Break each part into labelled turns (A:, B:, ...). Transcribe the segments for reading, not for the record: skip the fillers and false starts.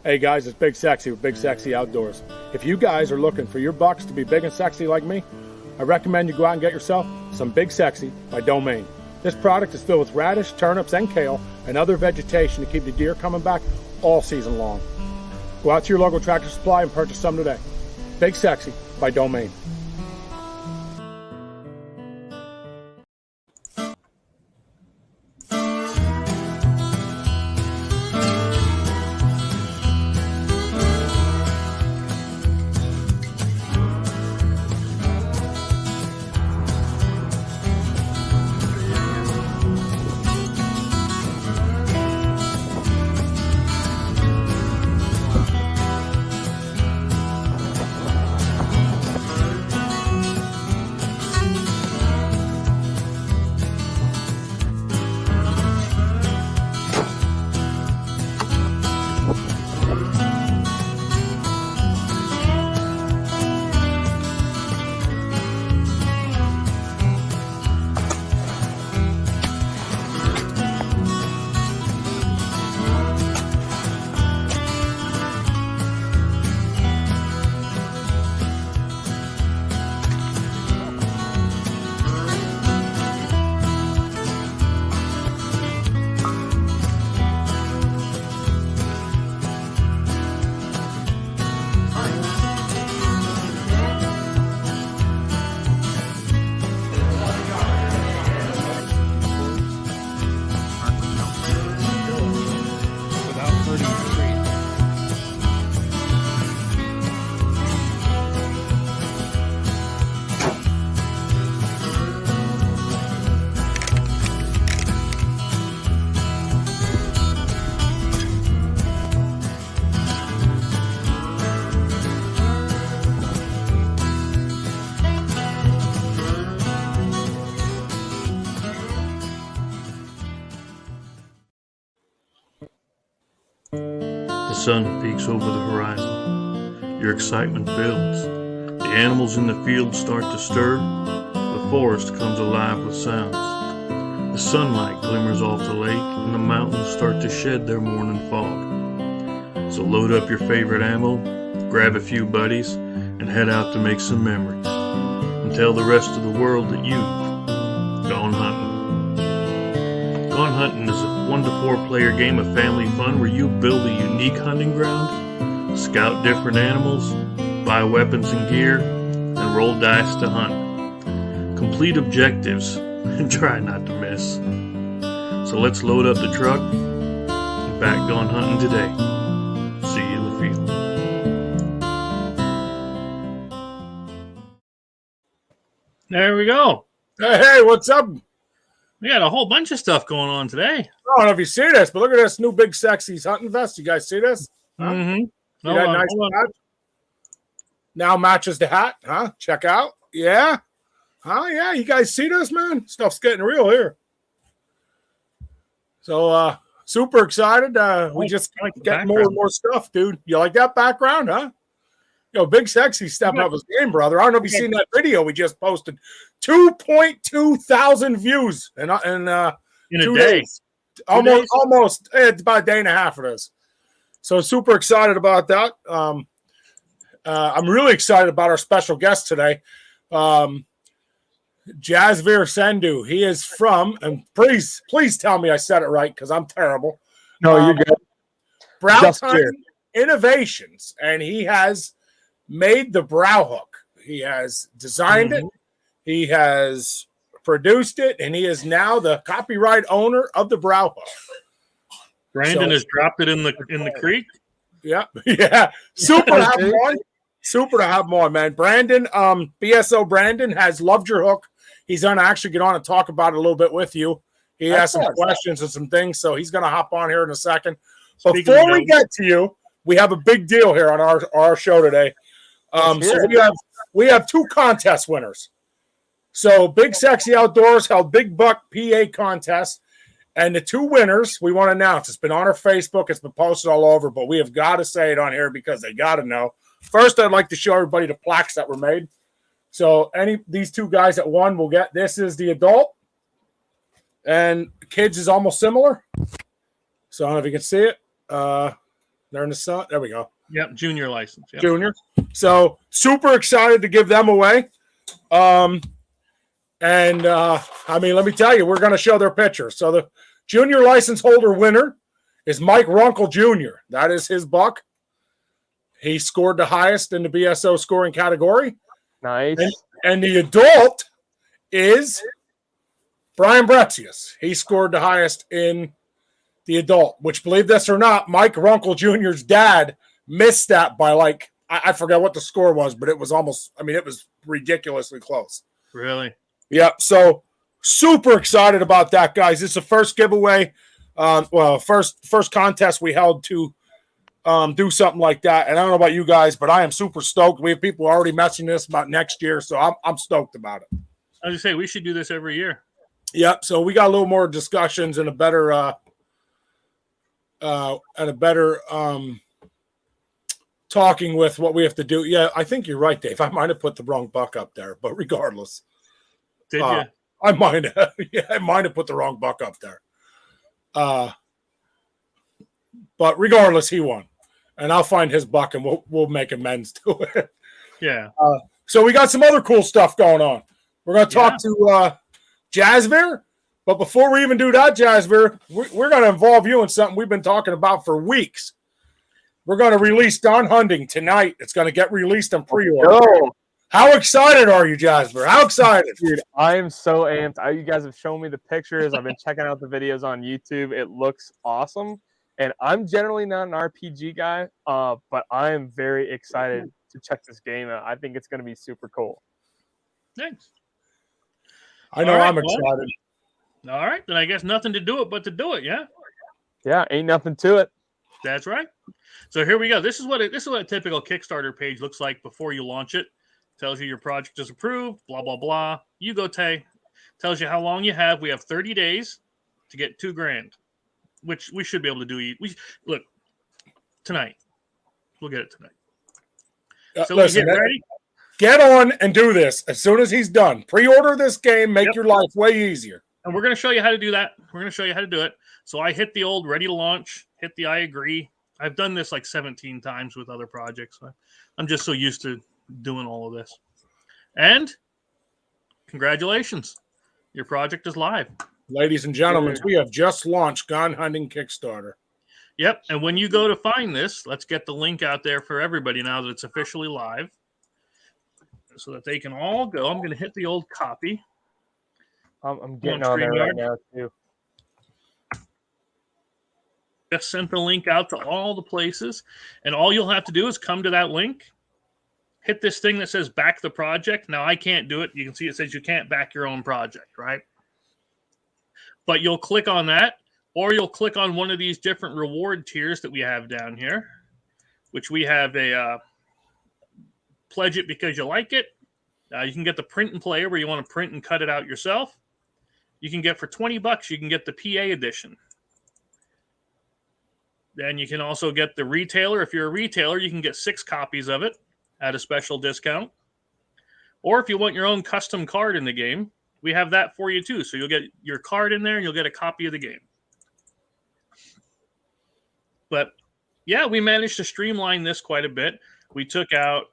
A: Hey guys, it's Big Sexy with Big Sexy Outdoors. If you guys are looking for your bucks to be big and sexy like me, I recommend you go out and get yourself some Big Sexy by Domain. This product is filled with radish, turnips, and kale, and other vegetation to keep the deer coming back all season long. Go out to your local Tractor Supply and purchase some today. Big Sexy by Domain.
B: The sun peeks over the horizon. Your excitement builds. The animals in the field start to stir. The forest comes alive with sounds. The sunlight glimmers off the lake, and the mountains start to shed their morning fog. So load up your favorite ammo, grab a few buddies, and head out to make some memories. And tell the rest of the world that you've gone hunting. Gone hunting is a 1 to 4 player game of family fun where you build a unique hunting ground, scout different animals, buy weapons and gear, and roll dice to hunt. Complete objectives and try not to miss. So let's load up the truck and back gone hunting today. See you in the field. There we go.
A: Hey, what's up?
B: We got a whole bunch of stuff going on today.
A: I don't know if you see this, but look at this new Big Sexy's hunting vest. You guys see this? Huh?
B: Mm-hmm.
A: See that nice patch? Now matches the hat, huh? Check out. Yeah. Huh? Yeah, you guys see this, man? Stuff's getting real here. So, super excited. We just get more and more stuff, dude. You like that background, huh? Yo, Big Sexy stepping up his game, brother. I don't know if you've seen that video we just posted. 2.2 thousand views in
B: a
A: 2
B: day.
A: days. Almost. It's about a day and a half it is. So super excited about that. I'm really excited about our special guest today. Jasvir Sendhu. He is from, and please tell me I said it right because I'm terrible.
C: No, you're good.
A: Brow Tine Innovations, and he has made the brow hook. He has designed it. He has produced it, and he is now the copyright owner of the brow hook.
B: Brandon has dropped it in the creek.
A: Yeah. Super to have him on. Super to have him on, man. Brandon, BSO Brandon has loved your hook. He's going to actually get on and talk about it a little bit with you. He has some questions and some things, so he's going to hop on here in a second. Before we get to you, we have a big deal here on our show today. So we have 2 contest winners. So Big Sexy Outdoors held Big Buck PA contest, and the 2 winners we want to announce. It's been on our Facebook. It's been posted all over, but we have got to say it on here because they got to know. First, I'd like to show everybody the plaques that were made. So these 2 guys that won will get, this is the adult, and kids is almost similar. So I don't know if you can see it. They're in the sun. There we go.
B: Yep, junior license. Yep.
A: Junior. So super excited to give them away. I mean, let me tell you, we're going to show their picture. So the junior license holder winner is Mike Runkle Jr. That is his buck. He scored the highest in the BSO scoring category.
C: Nice.
A: And the adult is Brian Bretzius. He scored the highest in the adult, which, believe this or not, Mike Runkle Jr.'s dad missed that by like, I forget what the score was, but it was almost, I mean, it was ridiculously close.
B: Really?
A: Yeah. So super excited about that, guys. This is the first giveaway. First contest we held to do something like that. And I don't know about you guys, but I am super stoked. We have people already messaging us about next year. So I'm stoked about it.
B: I was gonna say we should do this every year.
A: Yep. So we got a little more discussions and a better talking with what we have to do. Yeah, I think you're right, Dave. I might have put the wrong buck up there, but regardless.
B: Did you?
A: I might have. Yeah, I might have put the wrong buck up there. But regardless, he won. And I'll find his buck and we'll make amends to it.
B: Yeah.
A: So we got some other cool stuff going on. We're going to talk to Jazzbear. But before we even do that, Jazzbear, we're going to involve you in something we've been talking about for weeks. We're going to release Gone Hunting tonight. It's going to get released on pre-order.
C: Oh.
A: How excited are you, Jazzbear? How excited?
C: Dude, I am so amped. You guys have shown me the pictures. I've been checking out the videos on YouTube. It looks awesome. And I'm generally not an RPG guy, but I am very excited to check this game out. I think it's going to be super cool.
B: Thanks.
A: I know I'm excited.
B: All right. Then I guess nothing to do it but to do it, yeah?
C: Yeah, ain't nothing to it.
B: That's right. So here we go. This is what a typical Kickstarter page looks like before you launch it. Tells you your project is approved, blah, blah, blah. You go, Tay. Tells you how long you have. We have 30 days to get $2,000, which we should be able to do. Look, tonight. We'll get it tonight. So listen, get ready.
A: Get on and do this as soon as he's done. Pre-order this game. Make your life way easier.
B: And we're going to show you how to do that. We're going to show you how to do it. So I hit the old ready to launch, hit the I agree. I've done this like 17 times with other projects. I'm just so used to doing all of this. And congratulations. Your project is live.
A: Ladies and gentlemen, we have just launched Gone Hunting Kickstarter.
B: Yep. And when you go to find this, let's get the link out there for everybody now that it's officially live so that they can all go. I'm going to hit the old copy.
C: I'm getting on there right now, too.
B: Just sent the link out to all the places. And all you'll have to do is come to that link, hit this thing that says back the project. Now, I can't do it. You can see it says you can't back your own project, right? But you'll click on that, or you'll click on one of these different reward tiers that we have down here, which we have a pledge it because you like it. You can get the print and play where you want to print and cut it out yourself. You can get for $20, you can get the PA edition. Then you can also get the retailer. If you're a retailer, you can get 6 copies of it at a special discount. Or if you want your own custom card in the game, we have that for you too. So you'll get your card in there and you'll get a copy of the game. But yeah, we managed to streamline this quite a bit. We took out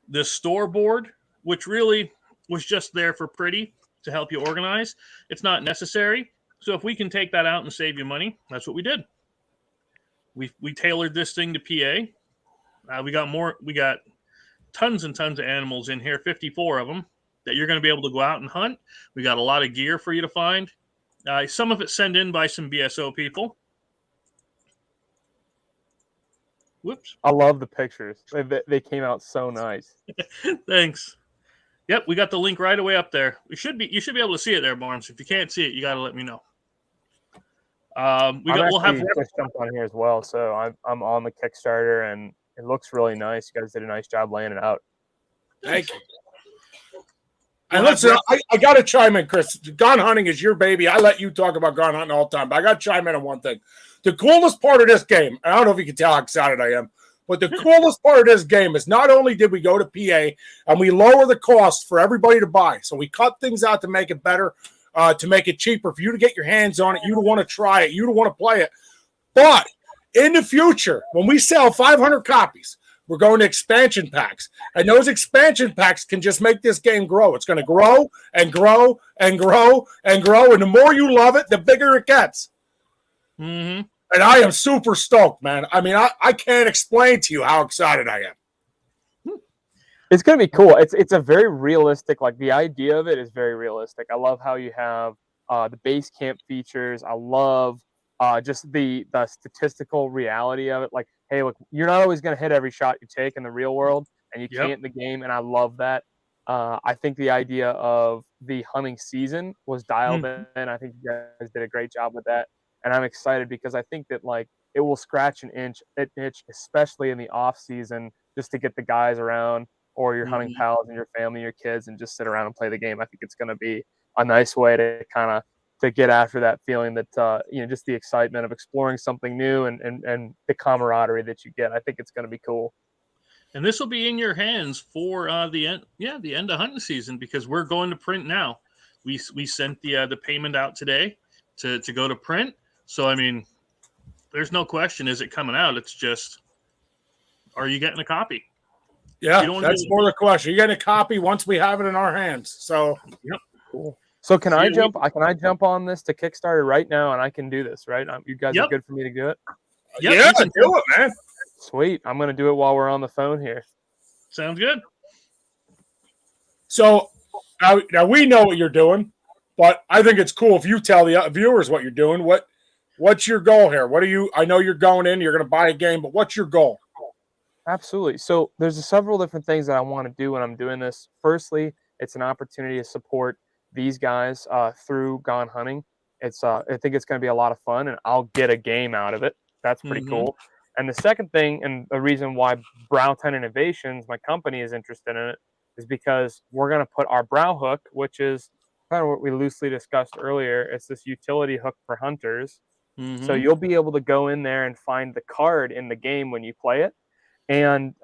B: the store board, which really was just there for pretty to help you organize. It's not necessary. So if we can take that out and save you money, that's what we did. We tailored this thing to PA. We got tons and tons of animals in here, 54 of them that you're going to be able to go out and hunt. We got a lot of gear for you to find. Some of it sent in by some BSO people. Whoops.
C: I love the pictures. They came out so nice.
B: Thanks. Yep, we got the link right away up there. You should be able to see it there, Barnes. If you can't see it, you got to let me know. We'll have
C: just jumped on here as well, so I'm on the Kickstarter, and it looks really nice. You guys did a nice job laying it out.
A: Thank you. And listen, I got to chime in, Chris. Gone Hunting is your baby. I let you talk about Gone Hunting all the time, but I got to chime in on one thing. The coolest part of this game, and I don't know if you can tell how excited I am, but the coolest part of this game is not only did we go to PA and we lower the cost for everybody to buy, so we cut things out to make it better, to make it cheaper for you to get your hands on it, you to want to try it, you to want to play it, but In the future, when we sell 500 copies, we're going to expansion packs. And those expansion packs can just make this game grow. It's going to grow and grow and grow and grow. And the more you love it, the bigger it gets.
B: Mm-hmm.
A: And I am super stoked, man. I mean, I can't explain to you how excited I am.
C: It's going to be cool. It's a very realistic, like the idea of it is very realistic. I love how you have the base camp features. I love just the statistical reality of it. Like, hey, look, you're not always going to hit every shot you take in the real world, and you can't in the game, and I love that. I think the idea of the hunting season was dialed in. I think you guys did a great job with that, and I'm excited because I think that like it will scratch an itch, especially in the off season, just to get the guys around or your hunting pals and your family, your kids, and just sit around and play the game. I think it's going to be a nice way to kind of to get after that feeling that just the excitement of exploring something new and the camaraderie that you get. I think it's going to be cool.
B: And this will be in your hands for the end of hunting season, because we're going to print now. We sent the payment out today to go to print. So I mean, there's no question, is it coming out? It's just, are you getting a copy?
A: Yeah, that's more the question. You're getting a copy once we have it in our hands. So
C: cool. So can I jump on this to Kickstarter right now, and I can do this, right? You guys are good for me to do it?
A: Yeah, do it, man.
C: Sweet. I'm going to do it while we're on the phone here.
B: Sounds good.
A: So now we know what you're doing, but I think it's cool if you tell the viewers what you're doing. What's your goal here? What are you? I know you're going in, you're going to buy a game, but what's your goal?
C: Absolutely. So there's several different things that I want to do when I'm doing this. Firstly, it's an opportunity to support these guys through Gone Hunting. I think it's going to be a lot of fun, and I'll get a game out of it. That's pretty cool. And the second thing, and the reason why Brow Tine Innovations, my company, is interested in it, is because we're going to put our brow hook, which is kind of what we loosely discussed earlier. It's this utility hook for hunters. So you'll be able to go in there and find the card in the game when you play it. And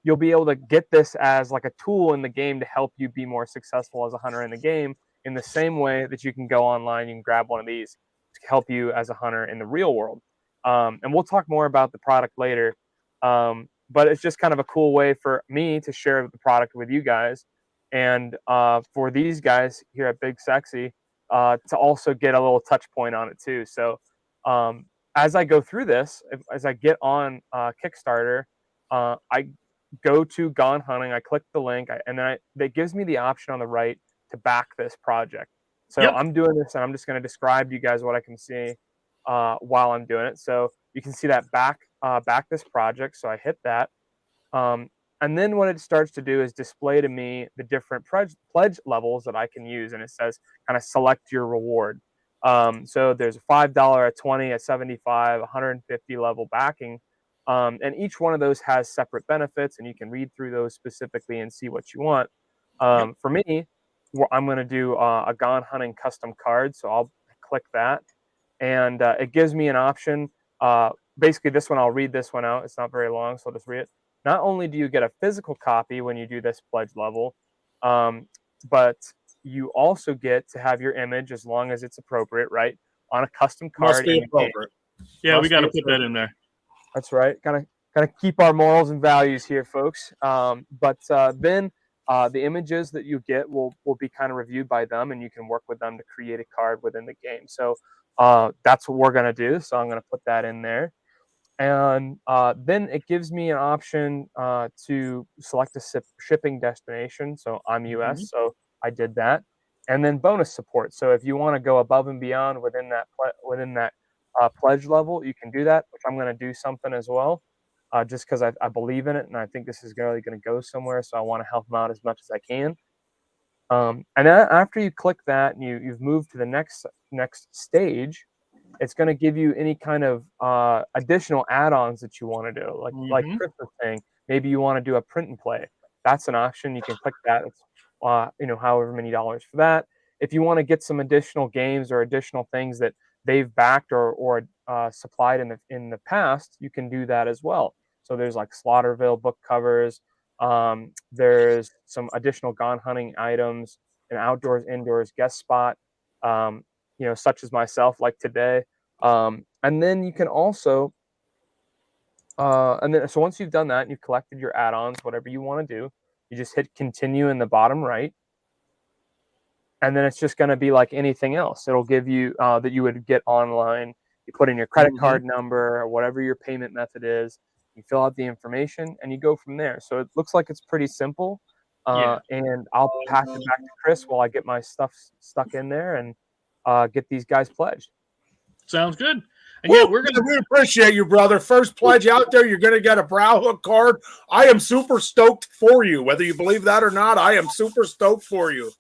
C: you'll be able to get this as like a tool in the game to help you be more successful as a hunter in the game, in the same way that you can go online, you can grab one of these to help you as a hunter in the real world. And we'll talk more about the product later. But it's just kind of a cool way for me to share the product with you guys, and for these guys here at Big Sexy to also get a little touch point on it too. So as I go through this, as I get on Kickstarter, I go to Gone Hunting, I click the link, and then that gives me the option on the right to back this project. So I'm doing this, and I'm just going to describe to you guys what I can see while I'm doing it. So you can see that back this project. So I hit that. And then what it starts to do is display to me the different pledge levels that I can use. And it says kind of select your reward. So there's a $5, a 20, a 75, 150 level backing. And each one of those has separate benefits, and you can read through those specifically and see what you want. For me, I'm going to do a Gone Hunting custom card. So I'll click that, and it gives me an option. Basically, this one, I'll read this one out. It's not very long, so I'll just read it. Not only do you get a physical copy when you do this pledge level, but you also get to have your image, as long as it's appropriate, right, on a custom card.
A: Must be appropriate.
B: Yeah, we got to put that in there.
C: That's right. Kind of keep our morals and values here, folks. But then the images that you get will be kind of reviewed by them, and you can work with them to create a card within the game. So that's what we're going to do. So I'm going to put that in there. And then it gives me an option to select a shipping destination. So I'm US, so I did that. And then bonus support. So if you want to go above and beyond within that pledge level, you can do that, which I'm going to do something as well, just because I believe in it, and I think this is really going to go somewhere. So I want to help them out as much as I can. And then after you click that and you've moved to the next stage, it's going to give you any kind of additional add-ons that you want to do, like Chris was saying. Maybe you want to do a print and play. That's an option. You can click that. It's however many dollars for that. If you want to get some additional games or additional things that they've backed or supplied in the past, you can do that as well. So there's like Slaughterville book covers. There's some additional Gone Hunting items, an outdoors indoors guest spot. Such as myself, like today. And then you can also And then, so once you've done that and you've collected your add-ons, whatever you want to do, you just hit continue in the bottom right. And then it's just going to be like anything else. It'll give you that you would get online. You put in your credit card number or whatever your payment method is. You fill out the information and you go from there. So it looks like it's pretty simple. And I'll pass it back to Chris while I get my stuff stuck in there and get these guys pledged.
B: Sounds good. And yeah,
A: we appreciate you, brother. First pledge out there, you're going to get a Brow Hook card. I am super stoked for you, whether you believe that or not. I am super stoked for you.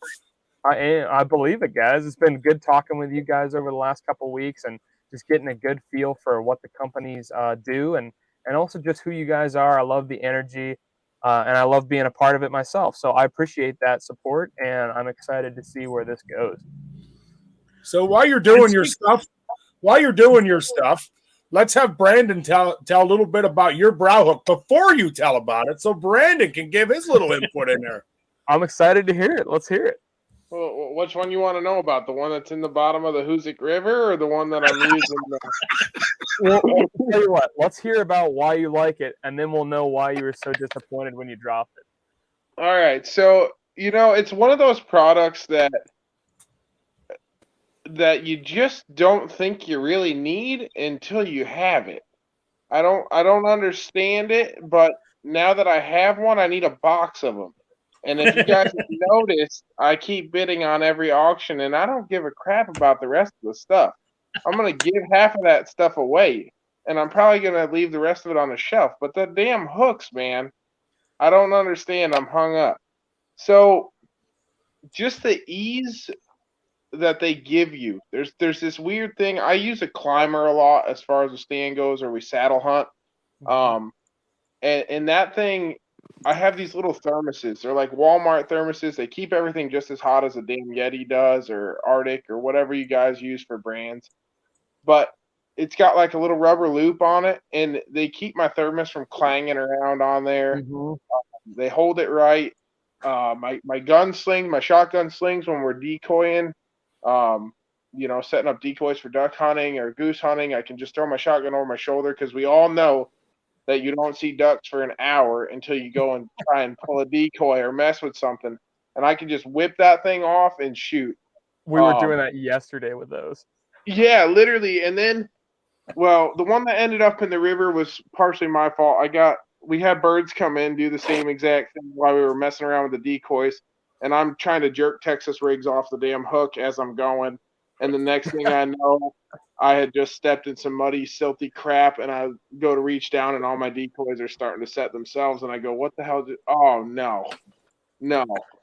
C: I believe it, guys. It's been good talking with you guys over the last couple of weeks and just getting a good feel for what the companies do and also just who you guys are. I love the energy and I love being a part of it myself. So I appreciate that support and I'm excited to see where this goes.
A: So while you're doing your stuff, let's have Brandon tell a little bit about your Brow Hook before you tell about it, so Brandon can give his little input in there.
C: I'm excited to hear it. Let's hear it.
D: Well, which one you want to know about? The one that's in the bottom of the Hoosic River or the one that I'm using?
C: Well, I'll tell you what. Let's hear about why you like it, and then we'll know why you were so disappointed when you dropped it.
D: All right. So, it's one of those products that you just don't think you really need until you have it. I don't understand it, but now that I have one, I need a box of them. And if you guys have noticed, I keep bidding on every auction, and I don't give a crap about the rest of the stuff. I'm going to give half of that stuff away, and I'm probably going to leave the rest of it on the shelf. But the damn hooks, man, I don't understand. I'm hung up. So just the ease that they give you. There's this weird thing. I use a climber a lot as far as the stand goes, or we saddle hunt. And that thing, I have these little thermoses. They're like Walmart thermoses. They keep everything just as hot as a damn Yeti does, or Arctic, or whatever you guys use for brands. But it's got like a little rubber loop on it, and they keep my thermos from clanging around on there. They hold it right. My gun sling, my shotgun slings when we're decoying, setting up decoys for duck hunting or goose hunting, I can just throw my shotgun over my shoulder because we all know that you don't see ducks for an hour until you go and try and pull a decoy or mess with something. And I can just whip that thing off and shoot.
C: We were doing that yesterday with those.
D: Yeah, literally. And then, well, the one that ended up in the river was partially my fault. We had birds come in, do the same exact thing while we were messing around with the decoys. And I'm trying to jerk Texas rigs off the damn hook as I'm going. And the next thing I know, I had just stepped in some muddy, silty crap, and I go to reach down, and all my decoys are starting to set themselves. And I go, "What the hell? Oh no!"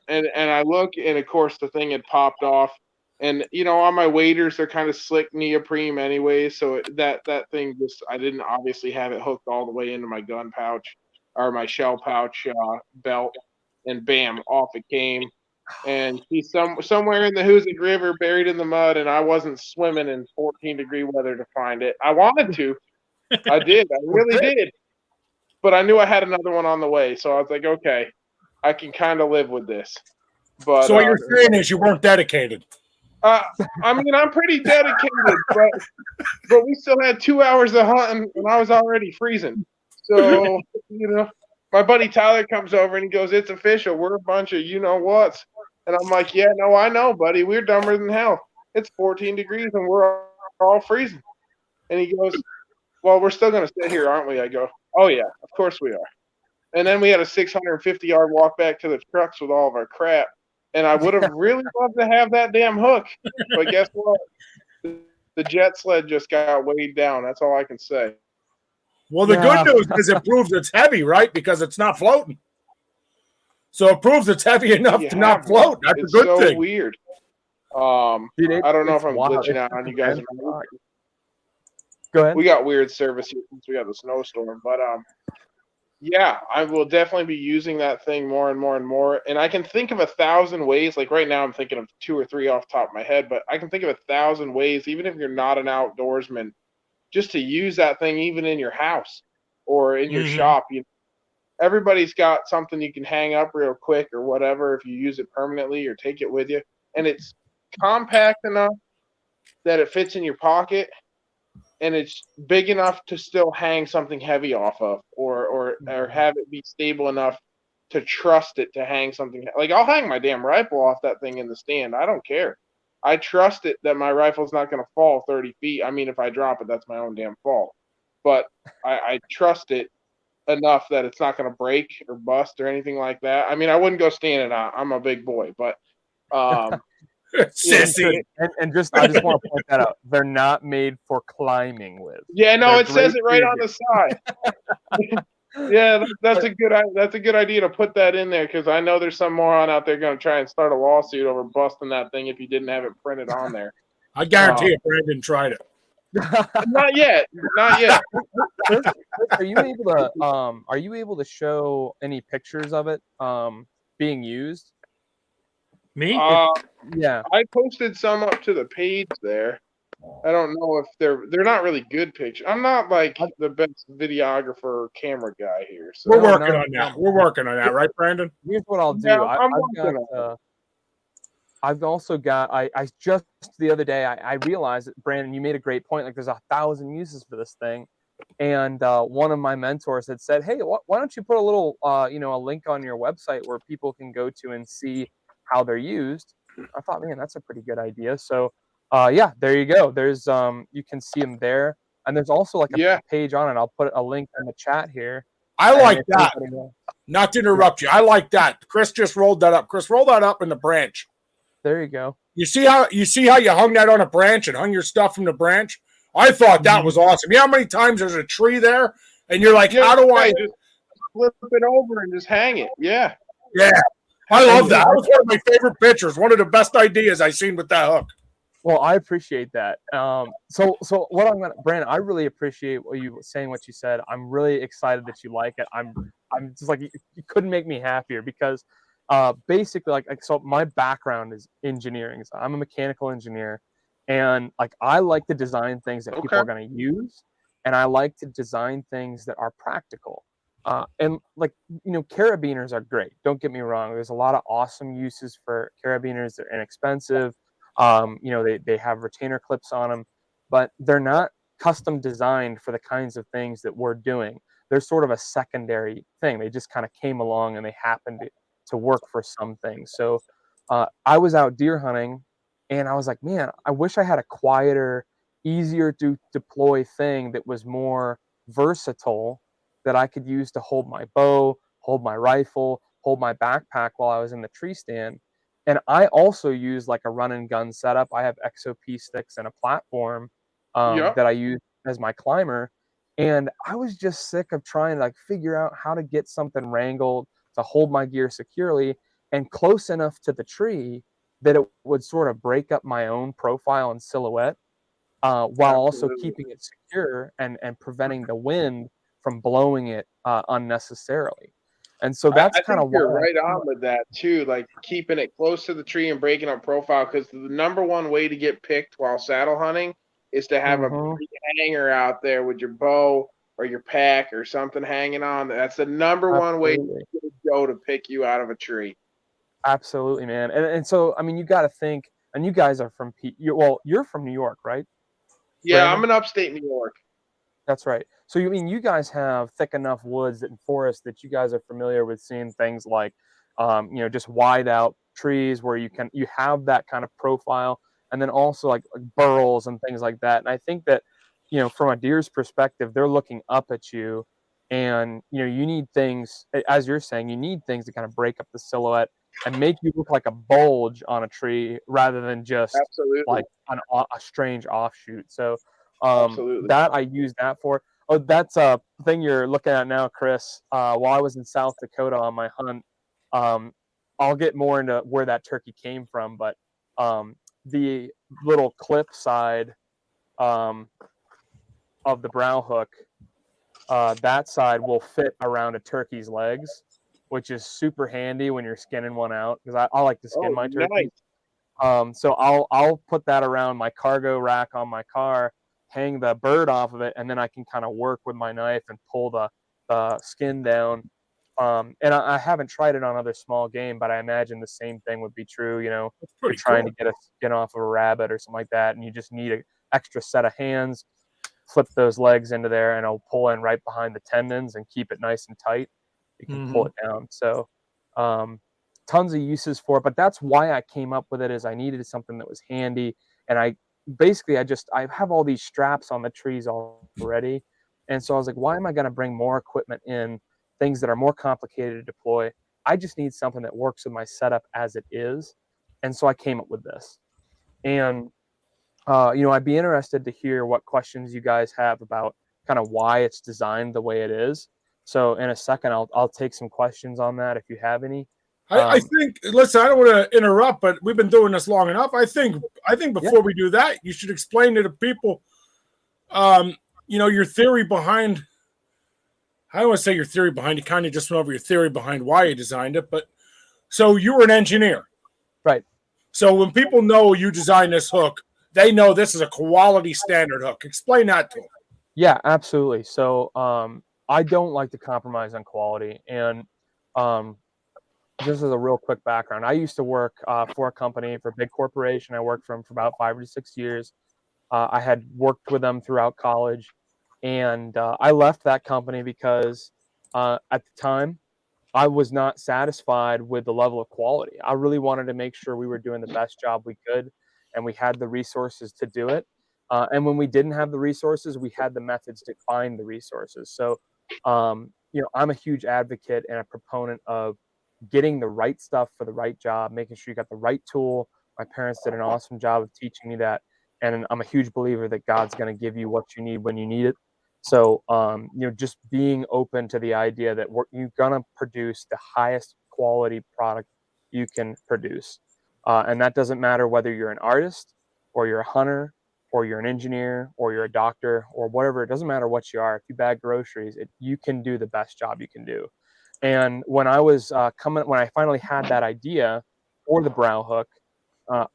D: And I look, and of course, the thing had popped off. And on my waders, they're kind of slick neoprene anyway, so that thing I didn't obviously have it hooked all the way into my gun pouch or my shell pouch belt, and bam, off it came. And he's somewhere in the Hoosic River, buried in the mud, and I wasn't swimming in 14-degree weather to find it. I wanted to. I did. I really did. But I knew I had another one on the way, so I was like, okay, I can kind of live with this. But
A: so what you're saying is you weren't dedicated.
D: I mean, I'm pretty dedicated, but we still had 2 hours of hunting, and I was already freezing. So, my buddy Tyler comes over and he goes, "It's official. We're a bunch of you-know-whats." And I'm like, "Yeah, no, I know, buddy. We're dumber than hell. It's 14 degrees and we're all freezing." And he goes, "Well, we're still going to sit here, aren't we?" I go, "Oh, yeah, of course we are." And then we had a 650-yard walk back to the trucks with all of our crap. And I would have really loved to have that damn hook. But guess what? The jet sled just got weighed down. That's all I can say.
A: Well, the good news is it proves it's heavy, right? Because it's not floating. So it proves it's heavy enough to not float. That's
D: it's
A: a good
D: so
A: thing.
D: Weird. Dude, I don't know if I'm glitching out on you guys.
C: Go ahead.
D: We got weird service here since we got the snowstorm, but yeah, I will definitely be using that thing more and more and more. And I can think of 1,000 ways. Like right now, I'm thinking of 2 or 3 off the top of my head, but I can think of 1,000 ways, even if you're not an outdoorsman, just to use that thing even in your house or in your shop. Everybody's got something you can hang up real quick or whatever if you use it permanently or take it with you. And it's compact enough that it fits in your pocket. and it's big enough to still hang something heavy off of, or have it be stable enough to trust it to hang something. Like I'll hang my damn rifle off that thing in the stand. I don't care. I trust it that my rifle's not going to fall 30 feet. I mean, if I drop it, that's my own damn fault. But I trust it enough that it's not going to break or bust or anything like that. I mean, I wouldn't go standing out. I'm a big boy, but
A: Sissy.
C: And just I just want to point that out. They're not made for climbing with.
D: Yeah, no,
C: They're
D: it says
C: great
D: it right
C: for
D: on the side. Yeah, that's a good idea to put that in there, because I know there's some moron out there going to try and start a lawsuit over busting that thing if you didn't have it printed on there.
A: I guarantee if Brandon tried it.
D: Not yet.
C: Chris, are you able to show any pictures of it being used?
B: Me?
C: Yeah.
D: I posted some up to the page there. I don't know if they're not really good pictures. I'm not like the best videographer or camera guy here. So
A: We're working on that. We're working on that, right, Brandon?
C: Here's what I'll do.
D: Yeah,
C: I've also got. I just the other day I realized that, Brandon, you made a great point. Like there's 1,000 uses for this thing, and one of my mentors had said, "Hey, why don't you put a little a link on your website where people can go to and see how they're used?" I thought, man, that's a pretty good idea. So yeah, there you go. There's you can see them there, and there's also like a page on it. I'll put a link in the chat here.
A: I like that. Not to interrupt you, I like that. Chris just rolled that up. Chris, roll that up in the branch.
C: There you go.
A: You see how you hung that on a branch and hung your stuff from the branch? I thought that was awesome. You know how many times there's a tree there, and you're like, how do I
D: just flip it over and just hang it? Yeah.
A: Yeah. I love that. That was one of my favorite pictures. One of the best ideas I've seen with that hook.
C: Well, I appreciate that. So what I'm gonna, Brandon, I really appreciate what you said. I'm really excited that you like it. I'm just like, you couldn't make me happier, because basically like so my background is engineering. So I'm a mechanical engineer, and like I like to design things that people are going to use, and I like to design things that are practical. And like, carabiners are great. Don't get me wrong. There's a lot of awesome uses for carabiners. They're inexpensive. They have retainer clips on them, but they're not custom designed for the kinds of things that we're doing. They're sort of a secondary thing. They just kind of came along and they happened to work for some things. So I was out deer hunting, and I was like, man, I wish I had a quieter, easier to deploy thing that was more versatile, that I could use to hold my bow, hold my rifle, hold my backpack while I was in the tree stand. And I also use like a run and gun setup. I have XOP sticks and a platform that I use as my climber. And I was just sick of trying to like figure out how to get something wrangled to hold my gear securely and close enough to the tree that it would sort of break up my own profile and silhouette, while also keeping it secure and preventing the wind from blowing it unnecessarily. And so that's kind of
D: you're right on with that too, like keeping it close to the tree and breaking up profile, because the number one way to get picked while saddle hunting is to have a big hanger out there with your bow or your pack or something hanging on. That's the number one way to go to pick you out of a tree.
C: Absolutely, man. And so, I mean, you got to think, and you guys are from you're from New York, right?
D: Yeah, Brandon? I'm in upstate New York.
C: That's right. So you guys have thick enough woods and forests that you guys are familiar with seeing things like, just wide out trees where you have that kind of profile, and then also like burls and things like that. And I think that, from a deer's perspective, they're looking up at you, and you need things, as you're saying, you need things to kind of break up the silhouette and make you look like a bulge on a tree rather than just like a strange offshoot. So that I use that for. Oh, that's a thing you're looking at now, Chris. While I was in South Dakota on my hunt, I'll get more into where that turkey came from, but the little clip side of the brow hook, that side will fit around a turkey's legs, which is super handy when you're skinning one out, because I like to skin my turkey. Nice. So I'll put that around my cargo rack on my car, hang the bird off of it, and then I can kind of work with my knife and pull the skin down. And I haven't tried it on other small game, but I imagine the same thing would be true. You're trying to get a skin off of a rabbit or something like that, and you just need an extra set of hands. flip those legs into there, and it'll pull in right behind the tendons and keep it nice and tight. You can pull it down. So tons of uses for it, but that's why I came up with it, is I needed something that was handy. And I have all these straps on the trees already. And so I was like, why am I going to bring more equipment in, things that are more complicated to deploy? I just need something that works with my setup as it is. And so I came up with this. And I'd be interested to hear what questions you guys have about kind of why it's designed the way it is. So in a second, I'll take some questions on that if you have any.
A: I think, listen, I don't want to interrupt, but we've been doing this long enough. I think before we do that, you should explain to the people, your theory behind. I don't want to say your theory behind. You kind of just went over your theory behind why you designed it, but so you were an engineer,
C: right?
A: So when people know you designed this hook, they know this is a quality standard hook. Explain that to them.
C: Yeah, absolutely. So I don't like to compromise on quality, and just as a real quick background, I used to work for a company, for a big corporation. I worked for them for about 5 to 6 years. I had worked with them throughout college, and I left that company because at the time I was not satisfied with the level of quality. I really wanted to make sure we were doing the best job we could, and we had the resources to do it. And when we didn't have the resources, we had the methods to find the resources. So, I'm a huge advocate and a proponent of getting the right stuff for the right job, making sure you got the right tool. My parents did an awesome job of teaching me that. And I'm a huge believer that God's going to give you what you need when you need it. So, just being open to the idea that you're going to produce the highest quality product you can produce. And that doesn't matter whether you're an artist or you're a hunter or you're an engineer or you're a doctor or whatever. It doesn't matter what you are. If you bag groceries, you can do the best job you can do. And when I was when I finally had that idea for the brow hook,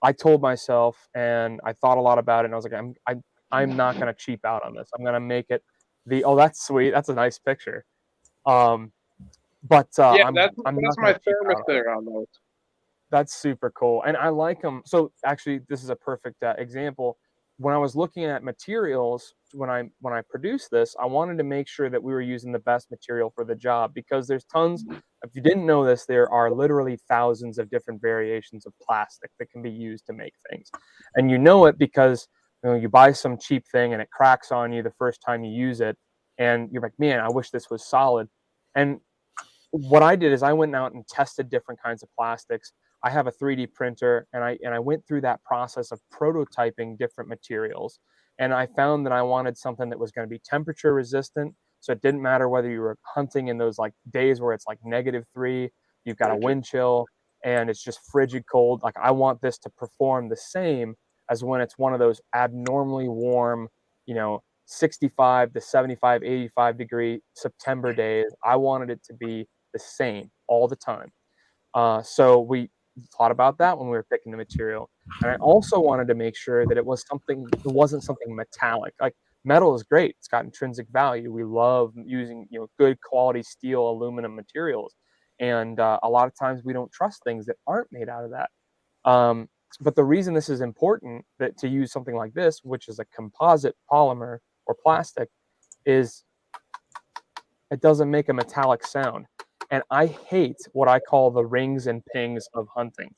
C: I told myself, and I thought a lot about it, and I was like, I'm not going to cheap out on this. I'm going to make it oh, that's sweet. That's a nice picture. But
D: Yeah,
C: I'm
D: that's
C: not
D: my
C: going to cheap out
D: thermos
C: on it.
D: there on those.
C: That's super cool, and I like them. So actually, this is a perfect example. When I was looking at materials, when I produced this, I wanted to make sure that we were using the best material for the job, because there's tons. If you didn't know this, there are literally thousands of different variations of plastic that can be used to make things, and you know it because you buy some cheap thing and it cracks on you the first time you use it, and you're like, man, I wish this was solid. And what I did is I went out and tested different kinds of plastics. I have a 3D printer, and I went through that process of prototyping different materials. And I found that I wanted something that was going to be temperature resistant. So it didn't matter whether you were hunting in those like days where it's like -3, you've got a wind chill, and it's just frigid cold. Like, I want this to perform the same as when it's one of those abnormally warm, 65 to 75, 85 degree September days. I wanted it to be the same all the time. So we thought about that when we were picking the material. And I also wanted to make sure that it wasn't something metallic. Like, metal is great. It's got intrinsic value. We love using, good quality steel, aluminum materials. And a lot of times we don't trust things that aren't made out of that. But the reason this is important, that to use something like this, which is a composite polymer or plastic, is it doesn't make a metallic sound. And I hate what I call the rings and pings of hunting.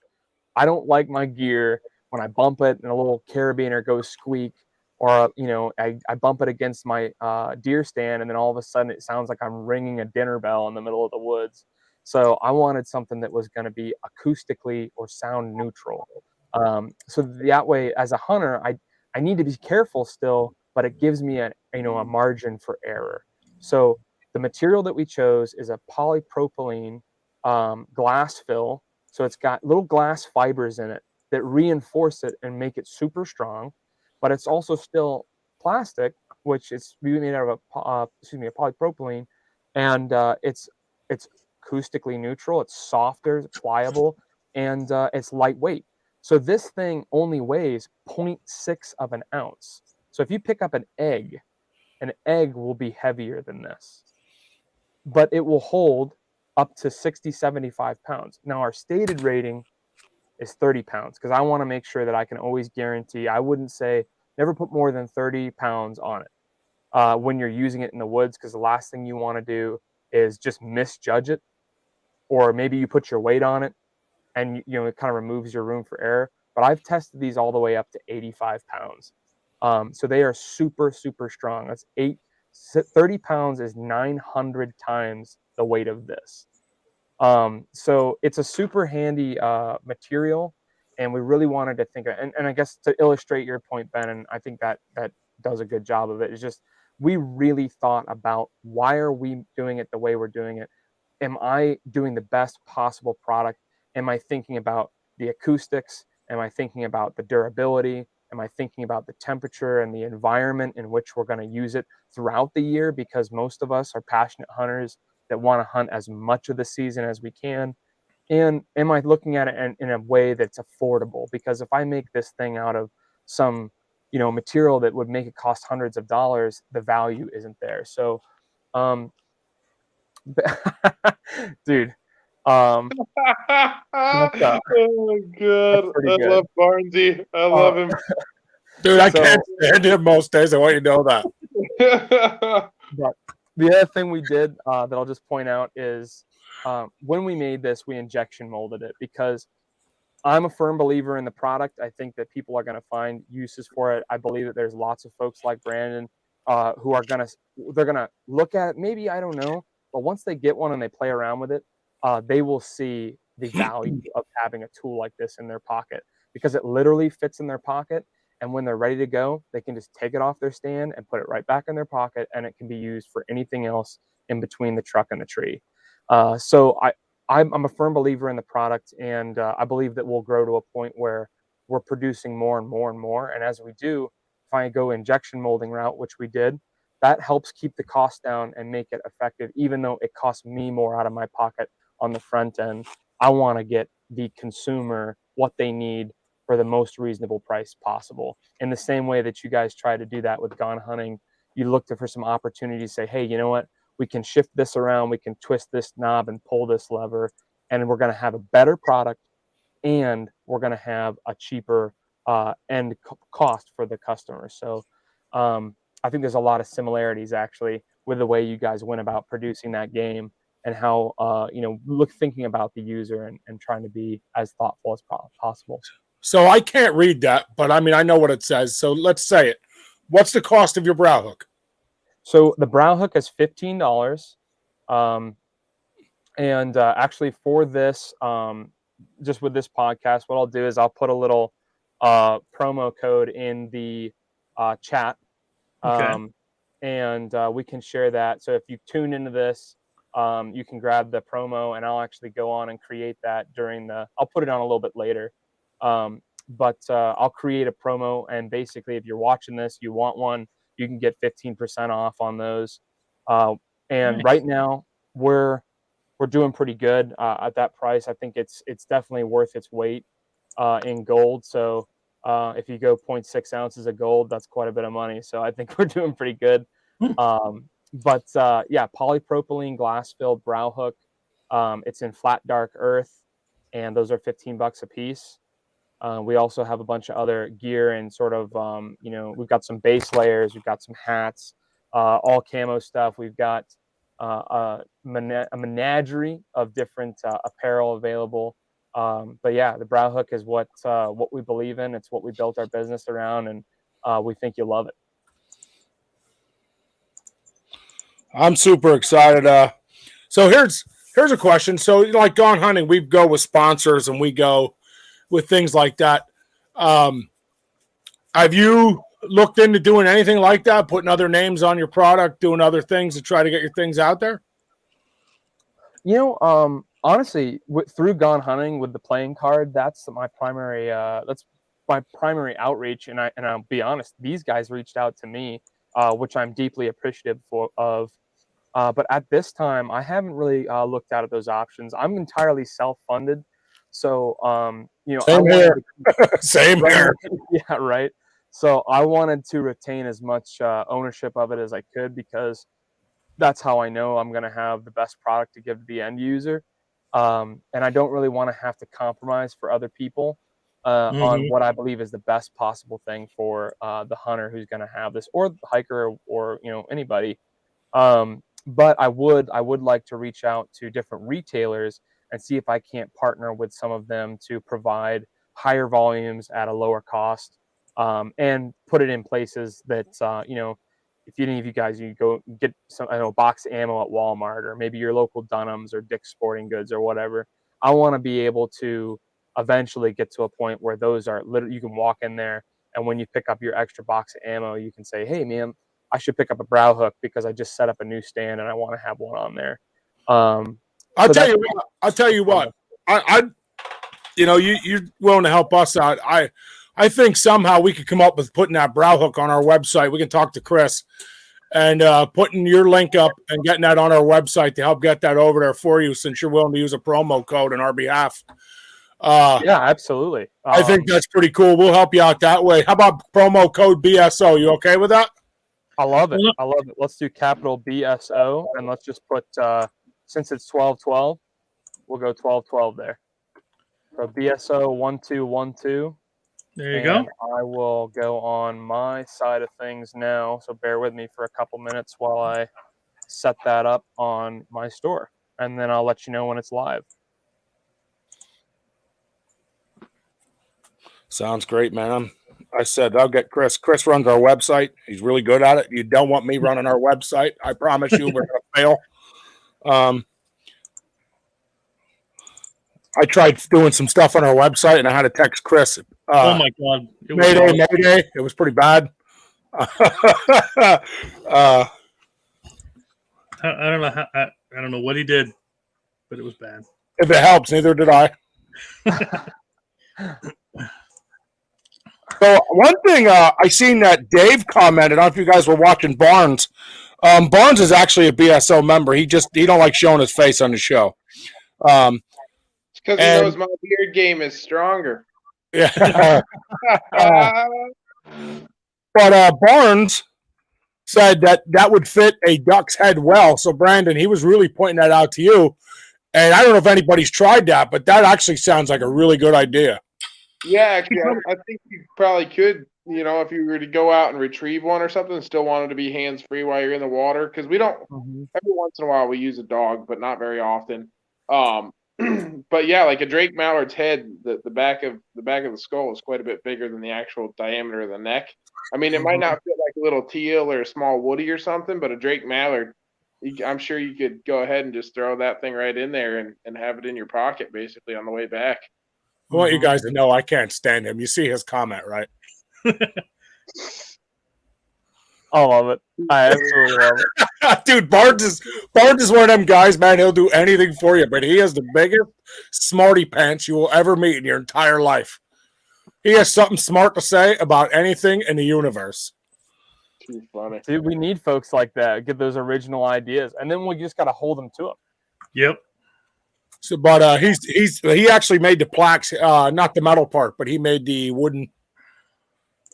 C: I don't like my gear when I bump it and a little carabiner goes squeak, or I bump it against my deer stand, and then all of a sudden it sounds like I'm ringing a dinner bell in the middle of the woods. So I wanted something that was going to be acoustically or sound neutral. So that way, as a hunter, I need to be careful still, but it gives me a margin for error. So the material that we chose is a polypropylene glass fill. So it's got little glass fibers in it that reinforce it and make it super strong, but it's also still plastic, which is made out of a polypropylene, and it's acoustically neutral. It's softer, it's pliable, and it's lightweight. So this thing only weighs 0.6 of an ounce. So if you pick up an egg will be heavier than this, but it will hold up to 60, 75 pounds. Now, our stated rating is 30 pounds because I want to make sure that I can always guarantee. I wouldn't say never put more than 30 pounds on it. when you're using it in the woods, because the last thing you want to do is just misjudge it, or maybe you put your weight on it and it kind of removes your room for error. But I've tested these all the way up to 85 pounds. So they are super, super strong. 30 pounds is 900 times the weight of this. So it's a super handy material, and we really wanted to think of, and I guess to illustrate your point, Ben, and I think that does a good job of it, is just we really thought about, why are we doing it the way we're doing it? Am I doing the best possible product? Am I thinking about the acoustics? Am I thinking about the durability? Am I thinking about the temperature and the environment in which we're going to use it throughout the year? Because most of us are passionate hunters that want to hunt as much of the season as we can. And am I looking at it in a way that's affordable? Because if I make this thing out of some, material that would make it cost hundreds of dollars, the value isn't there. So, dude, that's
D: Oh god,
C: pretty
D: I
C: good.
D: love Barnesy. I love him.
A: Dude, I
C: So-
A: can't stand him most days. I want you to know that.
C: But the other thing we did that I'll just point out is, when we made this, we injection molded it, because I'm a firm believer in the product. I think that people are going to find uses for it. I believe that there's lots of folks like Brandon who are they're gonna look at it. Maybe, I don't know, but once they get one and they play around with it, they will see the value of having a tool like this in their pocket, because it literally fits in their pocket. And when they're ready to go, they can just take it off their stand and put it right back in their pocket, and it can be used for anything else in between the truck and the tree. So I'm a firm believer in the product, and I believe that we'll grow to a point where we're producing more and more and more. And as we do, if I go injection molding route, which we did, that helps keep the cost down and make it effective, even though it costs me more out of my pocket on the front end. I want to get the consumer what they need for the most reasonable price possible. In the same way that you guys try to do that with Gone Hunting, you looked for some opportunities, say, hey, you know what? We can shift this around, we can twist this knob and pull this lever, and we're going to have a better product, and we're going to have a cheaper end cost for the customer. So I think there's a lot of similarities actually with the way you guys went about producing that game, and how thinking about the user and trying to be as thoughtful as possible.
A: So I can't read that, but I mean, I know what it says. So let's say it. What's the cost of your brow hook?
C: So the brow hook is $15. And actually for this, just with this podcast, what I'll do is I'll put a little promo code in the chat.
B: Okay.
C: And we can share that. So if you tune into this, you can grab the promo, and I'll actually go on and create that I'll put it on a little bit later. But I'll create a promo, and basically if you're watching this, you want one, you can get 15% off on those. And
B: Nice.
C: Right now we're doing pretty good at that price. I think it's definitely worth its weight in gold. So if you go 0.6 ounces of gold, that's quite a bit of money. So I think we're doing pretty good. But yeah, polypropylene glass filled brow hook. It's in flat dark earth, and those are $15 a piece. We also have a bunch of other gear, and sort of, we've got some base layers, we've got some hats, all camo stuff. We've got a menagerie of different apparel available. But yeah, the brow hook is what we believe in. It's what we built our business around, and we think you'll love it.
A: I'm super excited. So here's a question. So like Gone Hunting, we go with sponsors and we go with things like that. Have you looked into doing anything like that, putting other names on your product, doing other things to try to get your things out there?
C: Honestly, through Gone Hunting with the playing card, that's my primary outreach. And I'll be honest, these guys reached out to me, which I'm deeply appreciative of. But at this time, I haven't really looked out at those options. I'm entirely self-funded, so
A: Same here. Same here.
C: Yeah, right. So I wanted to retain as much ownership of it as I could, because that's how I know I'm going to have the best product to give the end user. And I don't really want to have to compromise for other people. on what I believe is the best possible thing for the hunter who's going to have this, or the hiker, or anybody. But I would like to reach out to different retailers and see if I can't partner with some of them to provide higher volumes at a lower cost, and put it in places that if any of you guys, you go get some, a box of ammo at Walmart, or maybe your local Dunham's or Dick's Sporting Goods or whatever. I want to be able to eventually get to a point where those are literally, you can walk in there, and when you pick up your extra box of ammo, you can say, hey man, I should pick up a brow hook because I just set up a new stand and I want to have one on there.
A: I'll tell you what. You're willing to help us out. I think somehow we could come up with putting that brow hook on our website. We can talk to Chris and putting your link up and getting that on our website to help get that over there for you, since you're willing to use a promo code on our behalf.
C: Yeah, absolutely.
A: I think that's pretty cool. We'll help you out that way. How about promo code BSO? You okay with that?
C: I love it. Let's do capital BSO, and let's just put, since it's 12/12, we'll go 12/12 there. So BSO 1212.
E: There you go.
C: I will go on my side of things now. So bear with me for a couple minutes while I set that up on my store, and then I'll let you know when it's live.
A: Sounds great, man. I said I'll get Chris. Chris runs our website. He's really good at it. You don't want me running our website. I promise you we're going to fail. I tried doing some stuff on our website, and I had to text Chris.
E: Oh my God!
A: Mayday! It was pretty bad.
E: I don't know how. I don't know what he did, but it was bad.
A: If it helps, neither did I. So one thing I seen that Dave commented. I don't know if you guys were watching Barnes. Barnes is actually a BSO member. He don't like showing his face on the show.
D: It's because he knows my beard game is stronger.
A: Yeah. But Barnes said that would fit a duck's head well. So Brandon, he was really pointing that out to you. And I don't know if anybody's tried that, but that actually sounds like a really good idea.
D: Yeah, actually, I think you probably could, if you were to go out and retrieve one or something, still want it to be hands-free while you're in the water. Because we don't, every once in a while we use a dog, but not very often. But yeah, like a Drake mallard's head, the back of the skull is quite a bit bigger than the actual diameter of the neck. I mean, it might not fit like a little teal or a small woody or something, but a Drake mallard, I'm sure you could go ahead and just throw that thing right in there and have it in your pocket basically on the way back.
A: I want you guys to know I can't stand him. You see his comment, right?
C: I love it. I absolutely love it.
A: Dude, Barnes is one of them guys, man. He'll do anything for you, but he is the biggest smarty pants you will ever meet in your entire life. He has something smart to say about anything in the universe.
D: Too funny.
C: Dude, we need folks like that. Get those original ideas, and then we just got to hold them to them.
E: Yep.
A: So, but he actually made the plaques, not the metal part, but he made the wooden.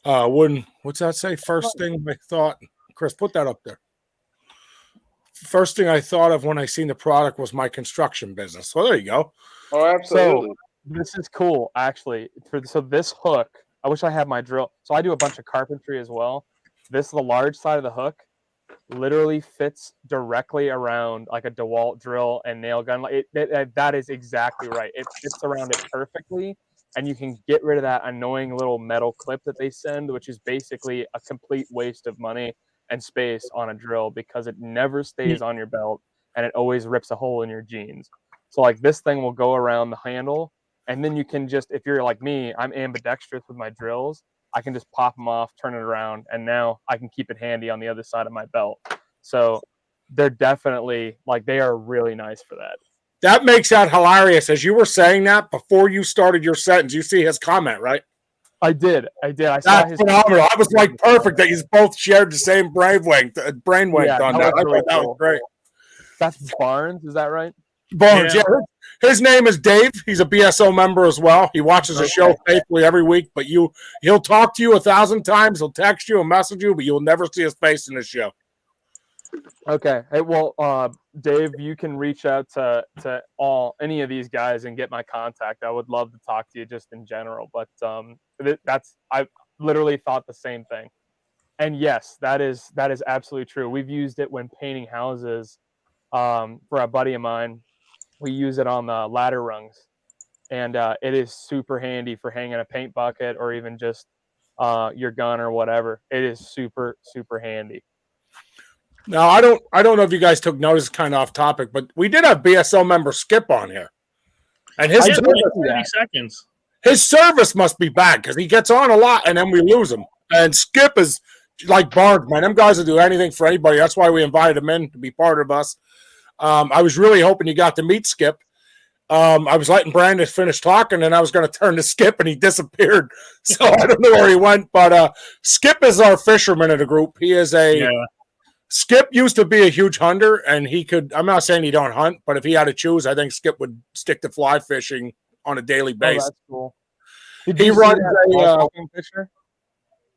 A: What's that say? First thing I thought, Chris, put that up there. First thing I thought of when I seen the product was my construction business. So there you go.
D: Oh, absolutely.
C: So this is cool, actually. So this hook, I wish I had my drill. So I do a bunch of carpentry as well. The large side of the hook literally fits directly around like a DeWalt drill and nail gun. That is exactly right. It fits around it perfectly. And you can get rid of that annoying little metal clip that they send, which is basically a complete waste of money and space on a drill because it never stays on your belt and it always rips a hole in your jeans. So like this thing will go around the handle, and then you can just, if you're like me, I'm ambidextrous with my drills. I can just pop them off, turn it around, and now I can keep it handy on the other side of my belt. So they're definitely, like, they are really nice for that.
A: That makes that hilarious. As you were saying that before you started your sentence, you see his comment, right?
C: I did. I saw his
A: phenomenal. I was like, perfect that you both shared the same brainwave on that. I thought that was great.
C: That's Barnes, is that right?
A: Barnes, yeah. His name is Dave. He's a BSO member as well. He watches the show faithfully every week, but he'll talk to you 1,000 times. He'll text you and message you, but you'll never see his face in the show.
C: Okay. Hey, well, Dave, you can reach out to any of these guys and get my contact. I would love to talk to you just in general. But I literally thought the same thing. And yes, that is absolutely true. We've used it when painting houses. For a buddy of mine, we use it on the ladder rungs, and it is super handy for hanging a paint bucket or even just your gun or whatever. It is super handy.
A: Now, I don't know if you guys took notice, kind of off topic, but we did have BSO member Skip on here, and his
E: 30 seconds.
A: His service must be bad because he gets on a lot and then we lose him. And Skip is like Barnes, man. Them guys will do anything for anybody. That's why we invited him in to be part of us. I was really hoping you got to meet Skip. I was letting Brandon finish talking, and I was going to turn to Skip, and he disappeared. So I don't know where he went. But Skip is our fisherman of the group. He is Skip used to be a huge hunter, and he could. I'm not saying he don't hunt, but if he had to choose, I think Skip would stick to fly fishing on a daily basis.
C: That's cool.
A: He runs a
C: picture.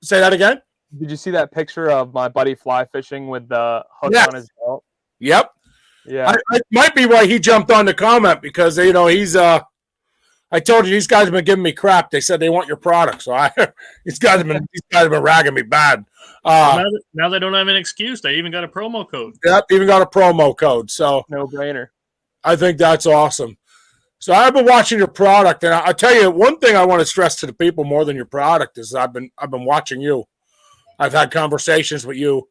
A: Say that again.
C: Did you see that picture of my buddy fly fishing with the hook on his belt?
A: Yep.
C: Yeah.
A: It might be why he jumped on the comment because he's I told you these guys have been giving me crap. They said they want your product, so these guys have been ragging me bad.
E: Now they don't have an excuse. They even got a promo code.
A: Yep, even got a promo code. So
C: no brainer.
A: I think that's awesome. So I've been watching your product, and I'll tell you one thing I want to stress to the people more than your product is I've been watching you. I've had conversations with you.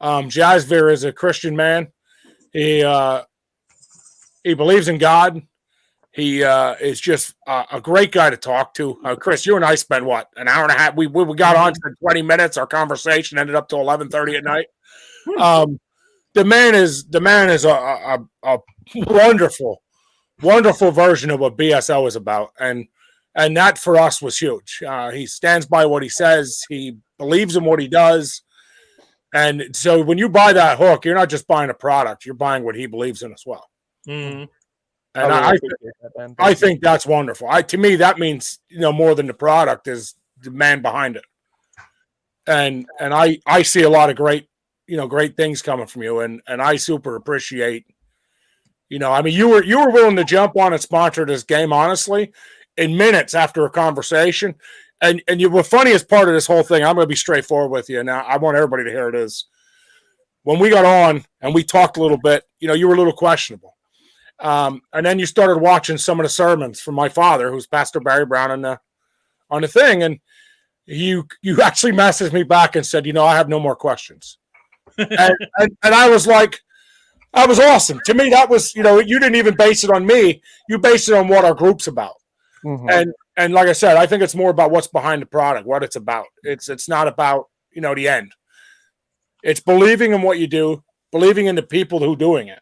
A: Jazzveer is a Christian man. He believes in God. He is just a great guy to talk to. Chris, you and I spent an hour and a half. We got on for 20 minutes. Our conversation ended up to 11:30 at night. The man is a wonderful version of what BSO is about, and that for us was huge. He stands by what he says. He believes in what he does. And so when you buy that hook, you're not just buying a product, you're buying what he believes in as well.
E: Mm-hmm.
A: And I think that's wonderful. To me, that means, more than the product is the man behind it. And I see a lot of great things coming from you. And I super appreciate, you were willing to jump on and sponsor this game, honestly, in minutes after a conversation. And you were funniest part of this whole thing. I'm going to be straightforward with you. Now, I want everybody to hear it is. When we got on and we talked a little bit, you were a little questionable. And then you started watching some of the sermons from my father, who's Pastor Barry Brown on the thing. And you actually messaged me back and said, I have no more questions. and I was like, that was awesome. To me, that was, you didn't even base it on me. You based it on what our group's about. Mm-hmm. And like I said, I think it's more about what's behind the product, what it's about. It's not about, the end. It's believing in what you do, believing in the people who are doing it.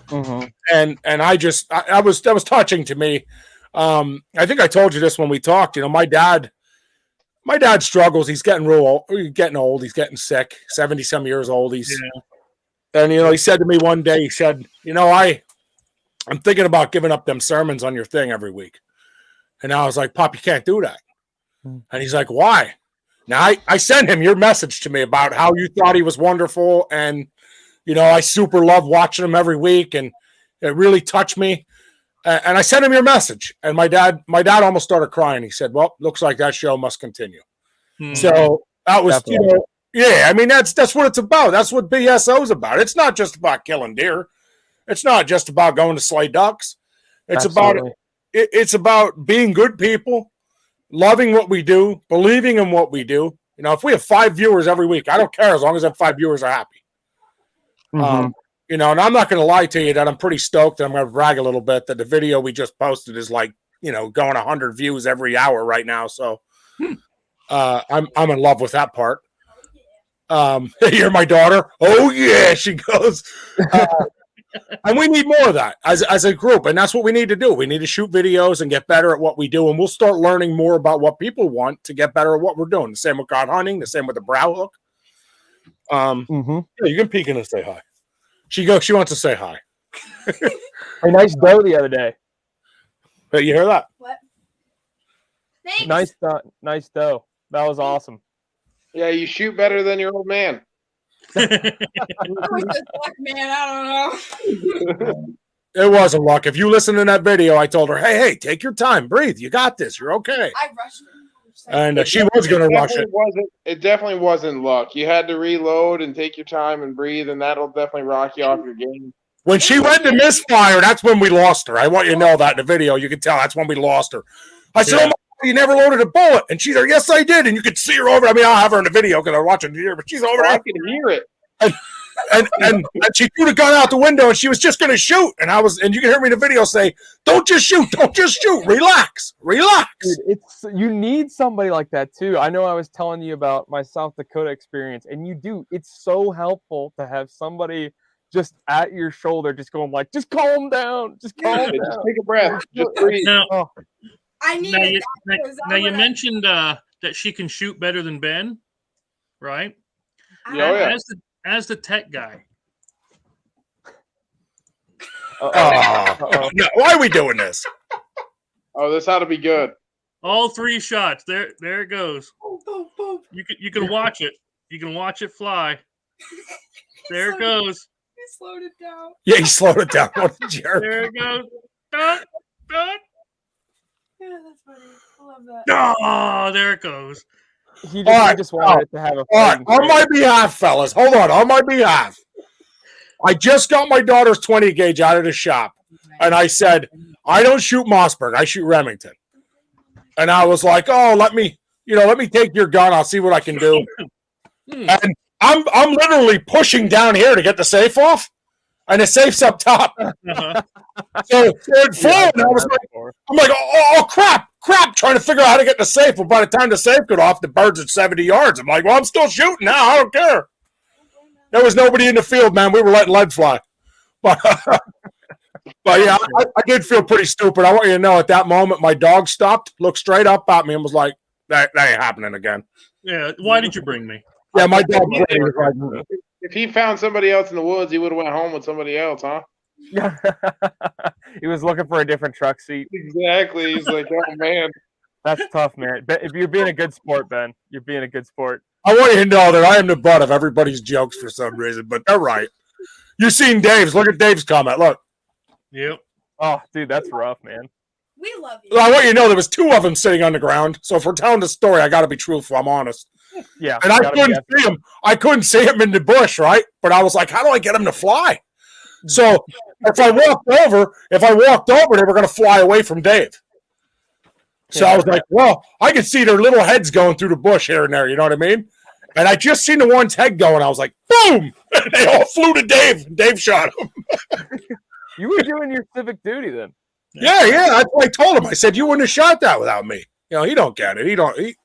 A: Mm-hmm. And that was touching to me. I think I told you this when we talked. My dad struggles. He's getting old. He's getting sick. 70-some years old. And he said to me one day, he said, I'm thinking about giving up them sermons on your thing every week. And I was like, Pop, you can't do that. And he's like, why? Now, I sent him your message to me about how you thought he was wonderful. And, I super love watching him every week. And it really touched me. And I sent him your message. And my dad almost started crying. He said, well, looks like that show must continue. So that was, that's what it's about. That's what BSO is about. It's not just about killing deer. It's not just about going to slay ducks. It's about being good people, loving what we do, believing in what we do. If we have 5 viewers every week, I don't care as long as that 5 viewers are happy. Mm-hmm. And I'm not going to lie to you that I'm pretty stoked. I'm going to brag a little bit that the video we just posted is going 100 views every hour right now. So I'm in love with that part. You're my daughter. Oh yeah, she goes. And we need more of that as a group. And that's what we need to do. We need to shoot videos and get better at what we do. And we'll start learning more about what people want to get better at what we're doing. The same with God hunting, the same with the brow hook. Yeah, you can peek in and say hi. She wants to say hi.
C: A nice doe the other day.
A: But you hear that?
F: What? Thanks.
C: Nice doe. That was awesome.
D: Yeah, you shoot better than your old man.
F: was just luck, man. I don't know.
A: It wasn't luck. If you listen to that video, I told her, hey, take your time, breathe. You got this. You're okay.
F: I rushed it.
A: And she was going to rush it.
D: It definitely wasn't luck. You had to reload and take your time and breathe, and that'll definitely rock you off your game.
A: When she went to misfire, that's when we lost her. I want you to know that in the video. You can tell that's when we lost her. I said, oh my God, you never loaded a bullet. And she's like, yes, I did. And you could see her over. I mean, I'll have her in the video because I'm watching it here, but she's over there.
D: I can hear it.
A: And she threw the gun out the window and she was just going to shoot. And you can hear me in the video say, don't just shoot. Relax.
C: Dude, you need somebody like that too. I know I was telling you about my South Dakota experience, and you do. It's so helpful to have somebody just at your shoulder, just going like, just calm down. Just calm down.
D: Just take a breath. Just breathe.
E: Now,
F: I need
E: now you mentioned that she can shoot better than Ben, right?
D: Yeah.
E: As the tech guy.
A: No, why are we doing this?
D: Oh, this ought to be good.
E: All 3 shots. There it goes. You can watch it. You can watch it fly. There it goes.
F: He slowed it down.
A: Yeah, he slowed it down. What a jerk.
E: There it goes. Dun, dun.
F: Yeah, that's funny. I love that.
E: Oh, there it goes.
C: He just wanted it to have a
A: all right, on my behalf, fellas. Hold on my behalf. I just got my daughter's 20 gauge out of the shop, and I said, I don't shoot Mossberg. I shoot Remington. And I was like, oh, let me take your gun. I'll see what I can do. And I'm literally pushing down here to get the safe off, and the safe's up top.
E: Uh-huh.
A: So it flew, and I'm like, oh, crap, trying to figure out how to get the safe. But by the time the safe got off, the bird's at 70 yards. I'm like, well, I'm still shooting now. I don't care. There was nobody in the field, man. We were letting lead fly. But yeah, I did feel pretty stupid. I want you to know at that moment, my dog stopped, looked straight up at me, and was like, that ain't happening again.
E: Yeah. Why did you bring me?
A: Yeah, my dog.
D: If he found somebody else in the woods, he would have went home with somebody else, huh?
C: He was looking for a different truck seat.
D: Exactly. He's like, oh man,
C: that's tough, man. If you're being a good sport, Ben, you're being a good sport.
A: I want you to know that I am the butt of everybody's jokes for some reason, but they're right. You seen Dave's? Look at Dave's comment. Look.
E: Yep.
C: Oh, dude, that's rough, man.
F: We love you.
A: I want you to know there was 2 of them sitting on the ground. So if we're telling the story, I got to be truthful. I'm honest.
C: Yeah.
A: And I couldn't see him. I couldn't see him in the bush, right? But I was like, how do I get him to fly? So if I walked over, they were going to fly away from Dave. So I was like, well, I could see their little heads going through the bush here and there. You know what I mean? And I just seen the one's head going. I was like, boom! And they all flew to Dave. And Dave shot him.
C: You were doing your civic duty then.
A: Yeah. That's what I told him. I said, you wouldn't have shot that without me. You know, he don't get it.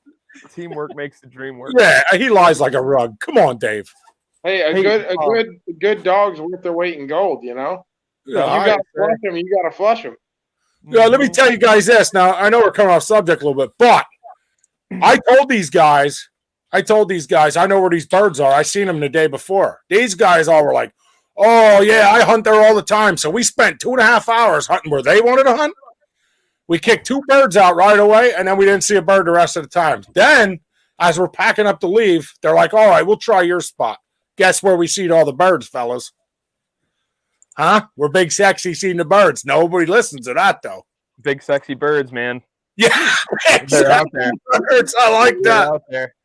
C: Teamwork makes the dream work.
A: Yeah, he lies like a rug. Come on, Dave.
D: Hey, a good dog's worth their weight in gold, you know?
A: Yeah,
D: you gotta flush them, you gotta flush them.
A: Yeah, let me tell you guys this. Now, I know we're coming off subject a little bit, but I told these guys, I know where these birds are. I seen them the day before. These guys all were like, oh, yeah, I hunt there all the time. So we spent 2.5 hours hunting where they wanted to hunt. We kicked 2 birds out right away, and then we didn't see a bird the rest of the time. Then, as we're packing up to leave, they're like, all right, we'll try your spot. Guess where we see all the birds, fellas? Huh? We're big, sexy, seeing the birds. Nobody listens to that, though.
C: Big, sexy birds, man.
A: Yeah.
C: They're out there.
A: Birds. I like that.
C: They're out there.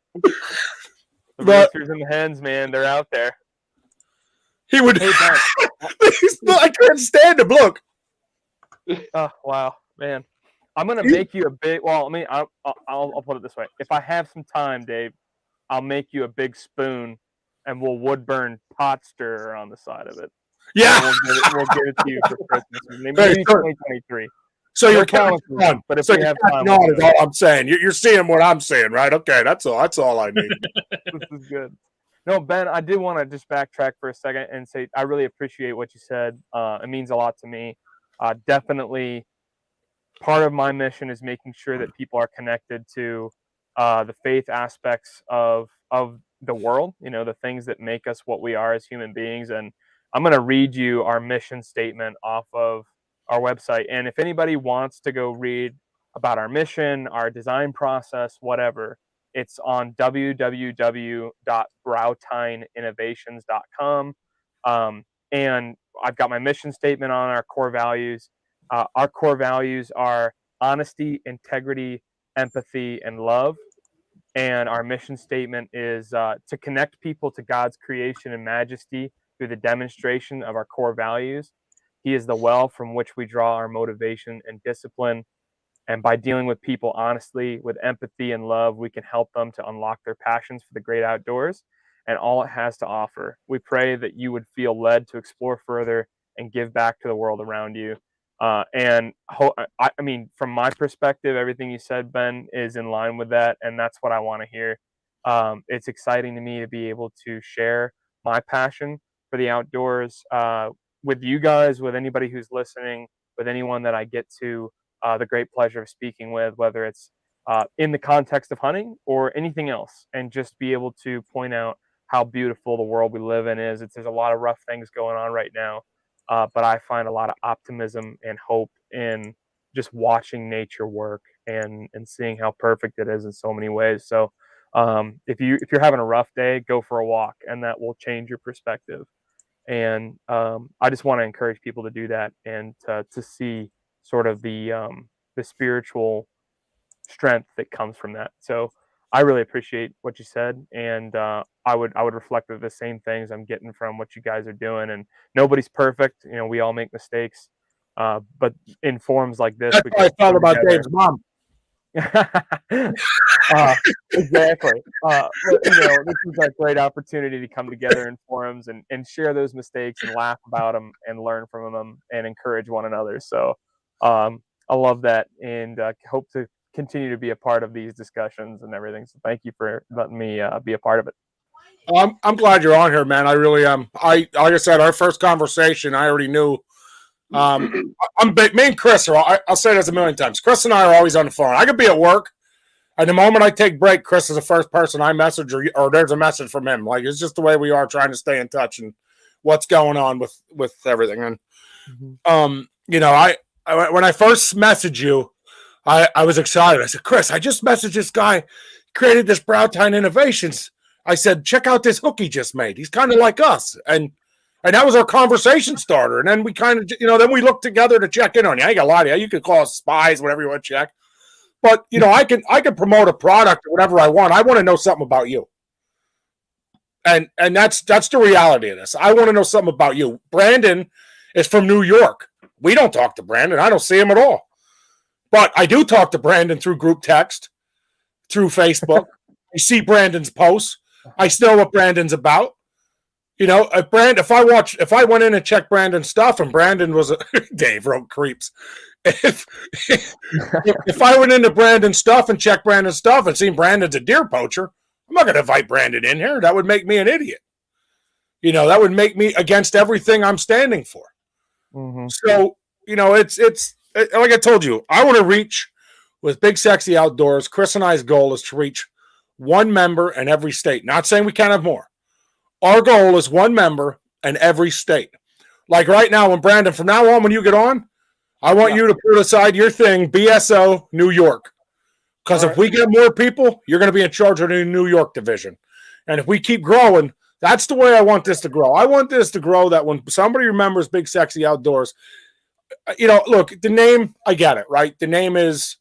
C: The roosters and the hens, man, they're out there.
A: He would.
C: Hey,
A: I couldn't stand him. Look.
C: Oh, wow, man. I'm going to make you a big, well, I mean, I'll put it this way. If I have some time, Dave, I'll make you a big spoon and we'll wood burn pot stirrer on the side of it.
A: Yeah.
C: We'll give it to you for Christmas. Maybe 2023.
A: So you're counting on,
C: but if
A: so
C: we have time,
A: is all I'm saying. You're seeing what I'm saying, right? Okay, that's all I need.
C: This is good. No, Ben, I did want to just backtrack for a second and say I really appreciate what you said. It means a lot to me. Definitely, part of my mission is making sure that people are connected to the faith aspects of the world. You know, the things that make us what we are as human beings. And I'm going to read you our mission statement off of our website. And if anybody wants to go read about our mission, our design process, whatever, It's on www.browtineinnovations.com. And I've got my mission statement on our core values. Our core values are honesty, integrity, empathy, and love. And our mission statement is to connect people to God's creation and majesty through the demonstration of our core values. He is the well from which we draw our motivation and discipline. And by dealing with people honestly, with empathy and love, we can help them to unlock their passions for the great outdoors and all it has to offer. We pray that you would feel led to explore further and give back to the world around you. I mean, from my perspective, everything you said, Ben, is in line with that, and that's what I want to hear. It's exciting to me to be able to share my passion for the outdoors with you guys, with anybody who's listening, with anyone that I get to the great pleasure of speaking with, whether it's in the context of hunting or anything else, and just be able to point out how beautiful the world we live in is. There's a lot of rough things going on right now, but I find a lot of optimism and hope in just watching nature work and seeing how perfect it is in so many ways. So if you're having a rough day, go for a walk, and that will change your perspective. And I just want to encourage people to do that and to see sort of the spiritual strength that comes from that. So I really appreciate what you said, and I would reflect the same things I'm getting from what you guys are doing. And nobody's perfect, you know, we all make mistakes, but in forums like this,
A: That's
C: we
A: how I
C: can
A: felt
C: come
A: about
C: together.
A: Dave's mom.
C: Exactly. But, you know, this is a great opportunity to come together in forums and share those mistakes and laugh about them and learn from them and encourage one another. So I love that, and hope to continue to be a part of these discussions and everything. So thank you for letting me be a part of it.
A: I'm glad you're on here, man. I really am. Like I said, our first conversation, I already knew. Me and Chris I'll say this a million times. Chris and I are always on the phone. I could be at work, and the moment I take break, Chris is the first person I message, or there's a message from him. Like, it's just the way we are, trying to stay in touch and what's going on with everything. And you know, when I first messaged you, I was excited. I said, Chris, I just messaged this guy, created this Brow Tine Innovations. I said, check out this hook he just made. He's kind of like us. And that was our conversation starter. And then we kind of, you know, then we looked together to check in on you. I ain't gonna lie to you. You could call us spies, whatever you want to check. But, you know, I can promote a product or whatever I want. I want to know something about you. And that's the reality of this. I want to know something about you. Brandon is from New York. We don't talk to Brandon. I don't see him at all. But I do talk to Brandon through group text, through Facebook. I see Brandon's posts. I know what Brandon's about. You know, if I went in and checked Brandon's stuff and Brandon was Dave wrote creeps. If I went into Brandon's stuff and checked Brandon's stuff and seen Brandon's a deer poacher, I'm not going to invite Brandon in here. That would make me an idiot. You know, that would make me against everything I'm standing for. Mm-hmm. So, you know, it's like I told you, I want to reach with Big Sexy Outdoors. Chris and I's goal is to reach one member in every state. Not saying we can't have more. Our goal is one member in every state. Like right now, Brandon, from now on, when you get on, I want you to put aside your thing, BSO New York. Because if we get more people, you're going to be in charge of the New York division. And if we keep growing, that's the way I want this to grow. I want this to grow that when somebody remembers Big Sexy Outdoors, you know, look, the name, I get it, right? The name is,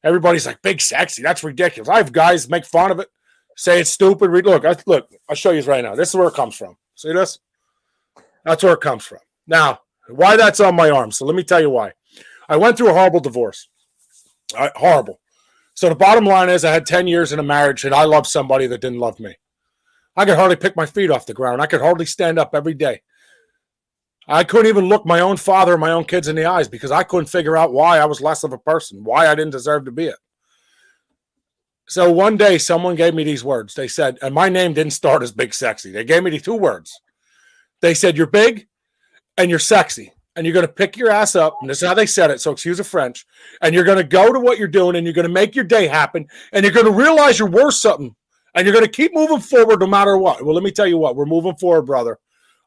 A: everybody's like, Big Sexy, that's ridiculous. I have guys make fun of it, say it's stupid. Look, I'll show you right now. This is where it comes from. See this? That's where it comes from. Now, why that's on my arm. So let me tell you why. I went through a horrible divorce. Horrible. So the bottom line is I had 10 years in a marriage and I loved somebody that didn't love me. I could hardly pick my feet off the ground. I could hardly stand up every day. I couldn't even look my own father and my own kids in the eyes because I couldn't figure out why I was less of a person, why I didn't deserve to be it. So one day someone gave me these words. They said, and my name didn't start as Big Sexy. They gave me the two words. They said, you're big and you're sexy. And you're going to pick your ass up, and this is how they said it, so excuse the French, and you're going to go to what you're doing, and you're going to make your day happen, and you're going to realize you're worth something, and you're going to keep moving forward no matter what. Well, let me tell you what. We're moving forward, brother,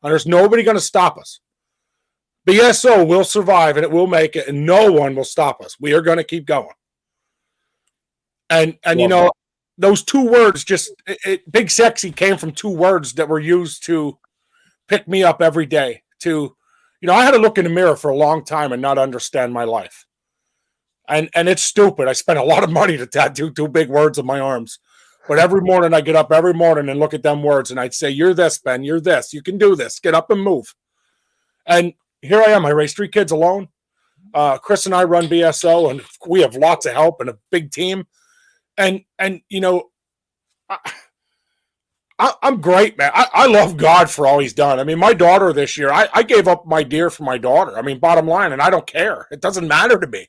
A: and there's nobody going to stop us. BSO will survive, and it will make it, and no one will stop us. We are going to keep going. And you know, those two words Big Sexy came from two words that were used to pick me up every day. I had to look in the mirror for a long time and not understand my life. And it's stupid. I spent a lot of money to tattoo two big words on my arms. But every morning I get up every morning and look at them words and I'd say, you're this, Ben, you're this. You can do this. Get up and move. And here I am. I raised 3 kids alone. Chris and I run BSO, and we have lots of help and a big team. And I'm great, man. I love God for all he's done. I mean, my daughter this year, I gave up my deer for my daughter. I mean, bottom line, and I don't care. It doesn't matter to me.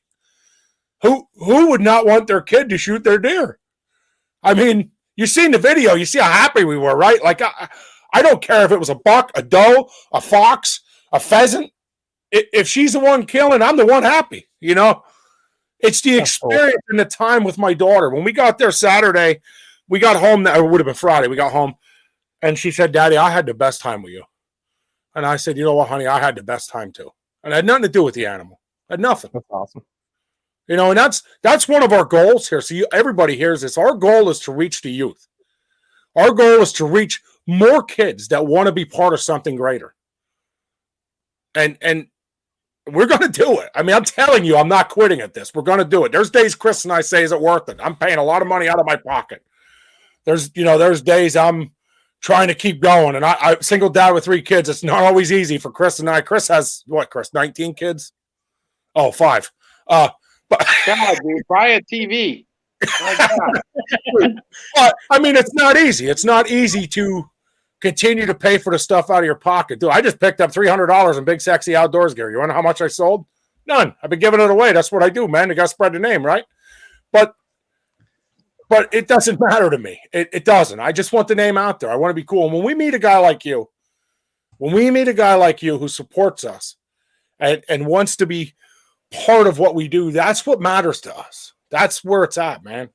A: Who would not want their kid to shoot their deer? I mean, you've seen the video. You see how happy we were, right? Like, I don't care if it was a buck, a doe, a fox, a pheasant. If she's the one killing, I'm the one happy, It's the experience and the time with my daughter. When we got there Saturday, we got home, or it would have been Friday, we got home, and she said, Daddy, I had the best time with you. And I said, you know what, honey, I had the best time too. And it had nothing to do with the animal. It had nothing.
C: That's awesome.
A: And that's one of our goals here. So everybody hears this. Our goal is to reach the youth. Our goal is to reach more kids that want to be part of something greater. And we're going to do it. I mean, I'm telling you, I'm not quitting at this. We're going to do it. There's days Chris and I say, is it worth it? I'm paying a lot of money out of my pocket. There's days I'm trying to keep going. And I single dad with 3 kids. It's not always easy for Chris and I. Chris has, 19 kids? Oh, 5. But
D: God, dude, buy a TV.
A: But, I mean, it's not easy. It's not easy to continue to pay for the stuff out of your pocket. Dude, I just picked up $300 in Big Sexy Outdoors gear. You want to know how much I sold? None. I've been giving it away. That's what I do, man. You got to spread the name, right? But it doesn't matter to me. It doesn't. I just want the name out there. I want to be cool. And when we meet a guy like you who supports us and wants to be part of what we do, that's what matters to us. That's where it's at, man.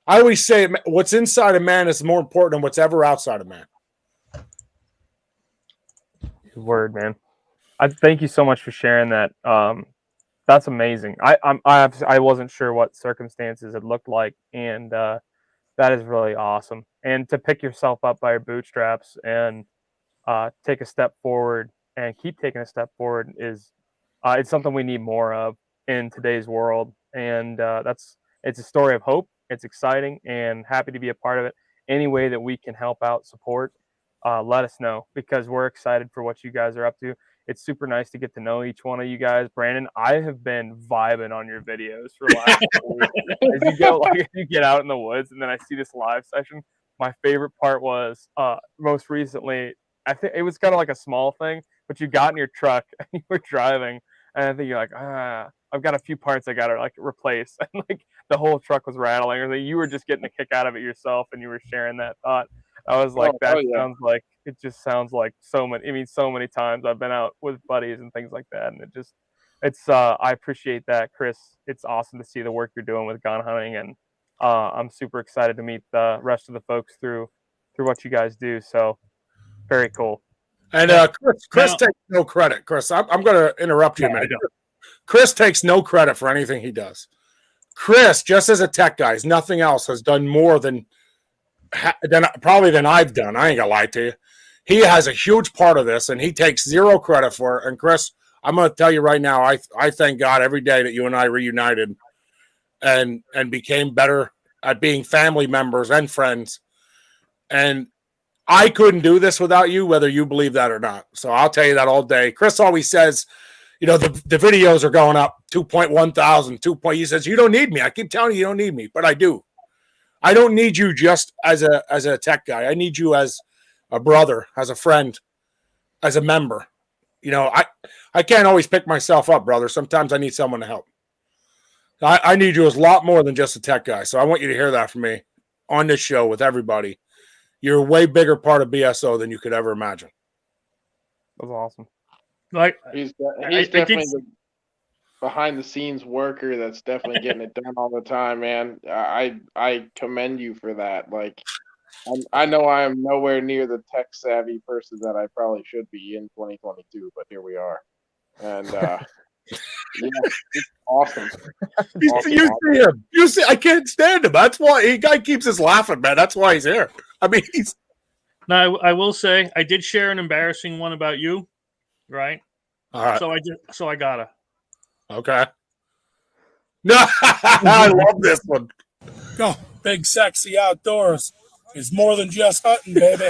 A: I always say what's inside a man is more important than what's ever outside of man.
C: Good word, man. I thank you so much for sharing that. That's amazing. I wasn't sure what circumstances it looked like, and that is really awesome. And to pick yourself up by your bootstraps and take a step forward and keep taking a step forward is it's something we need more of in today's world. And it's a story of hope. It's exciting and happy to be a part of it. Any way that we can help out, support, let us know, because we're excited for what you guys are up to. It's super nice to get to know each one of you guys. Brandon, I have been vibing on your videos for the last week. As you get out in the woods, and then I see this live session. My favorite part was most recently, I think it was kind of like a small thing, but you got in your truck and you were driving, and I think you're like, I've got a few parts I got to replace, and the whole truck was rattling, or you were just getting a kick out of it yourself, and you were sharing that thought. I was like, sounds like, it just sounds like so many times I've been out with buddies and things like that. And I appreciate that, Chris. It's awesome to see the work you're doing with gun hunting. And I'm super excited to meet the rest of the folks through what you guys do. So very cool.
A: And Chris takes no credit. Chris, I'm going to interrupt you, man. Chris takes no credit for anything he does. Chris, just as a tech guy, is nothing else, has done more than I've done. I ain't gonna lie to you. He has a huge part of this, and he takes zero credit for it. And Chris, I'm gonna tell you right now, I thank God every day that you and I reunited and became better at being family members and friends. And I couldn't do this without you, whether you believe that or not. So I'll tell you that all day. Chris always says, the videos are going up 2.1 thousand. He says, you don't need me. I keep telling you don't need me, but I do. I don't need you just as a tech guy. I need you as a brother, as a friend, as a member. I can't always pick myself up, brother. Sometimes I need someone to help. I need you as a lot more than just a tech guy. So I want you to hear that from me on this show with everybody. You're a way bigger part of BSO than you could ever imagine.
C: That was awesome.
D: He's definitely the behind the scenes worker that's definitely getting it done all the time, man. I commend you for that. I know I am nowhere near the tech savvy person that I probably should be in 2022, but here we are. And Yeah, it's awesome.
A: You see him. You see, I can't stand him. That's why the guy keeps us laughing, man. That's why he's here. I mean, he's.
E: Now, I will say I did share an embarrassing one about you, right?
A: All right.
E: So I gotta.
A: Okay. No, I love this one.
G: Go, big sexy outdoors is more than just hunting, baby.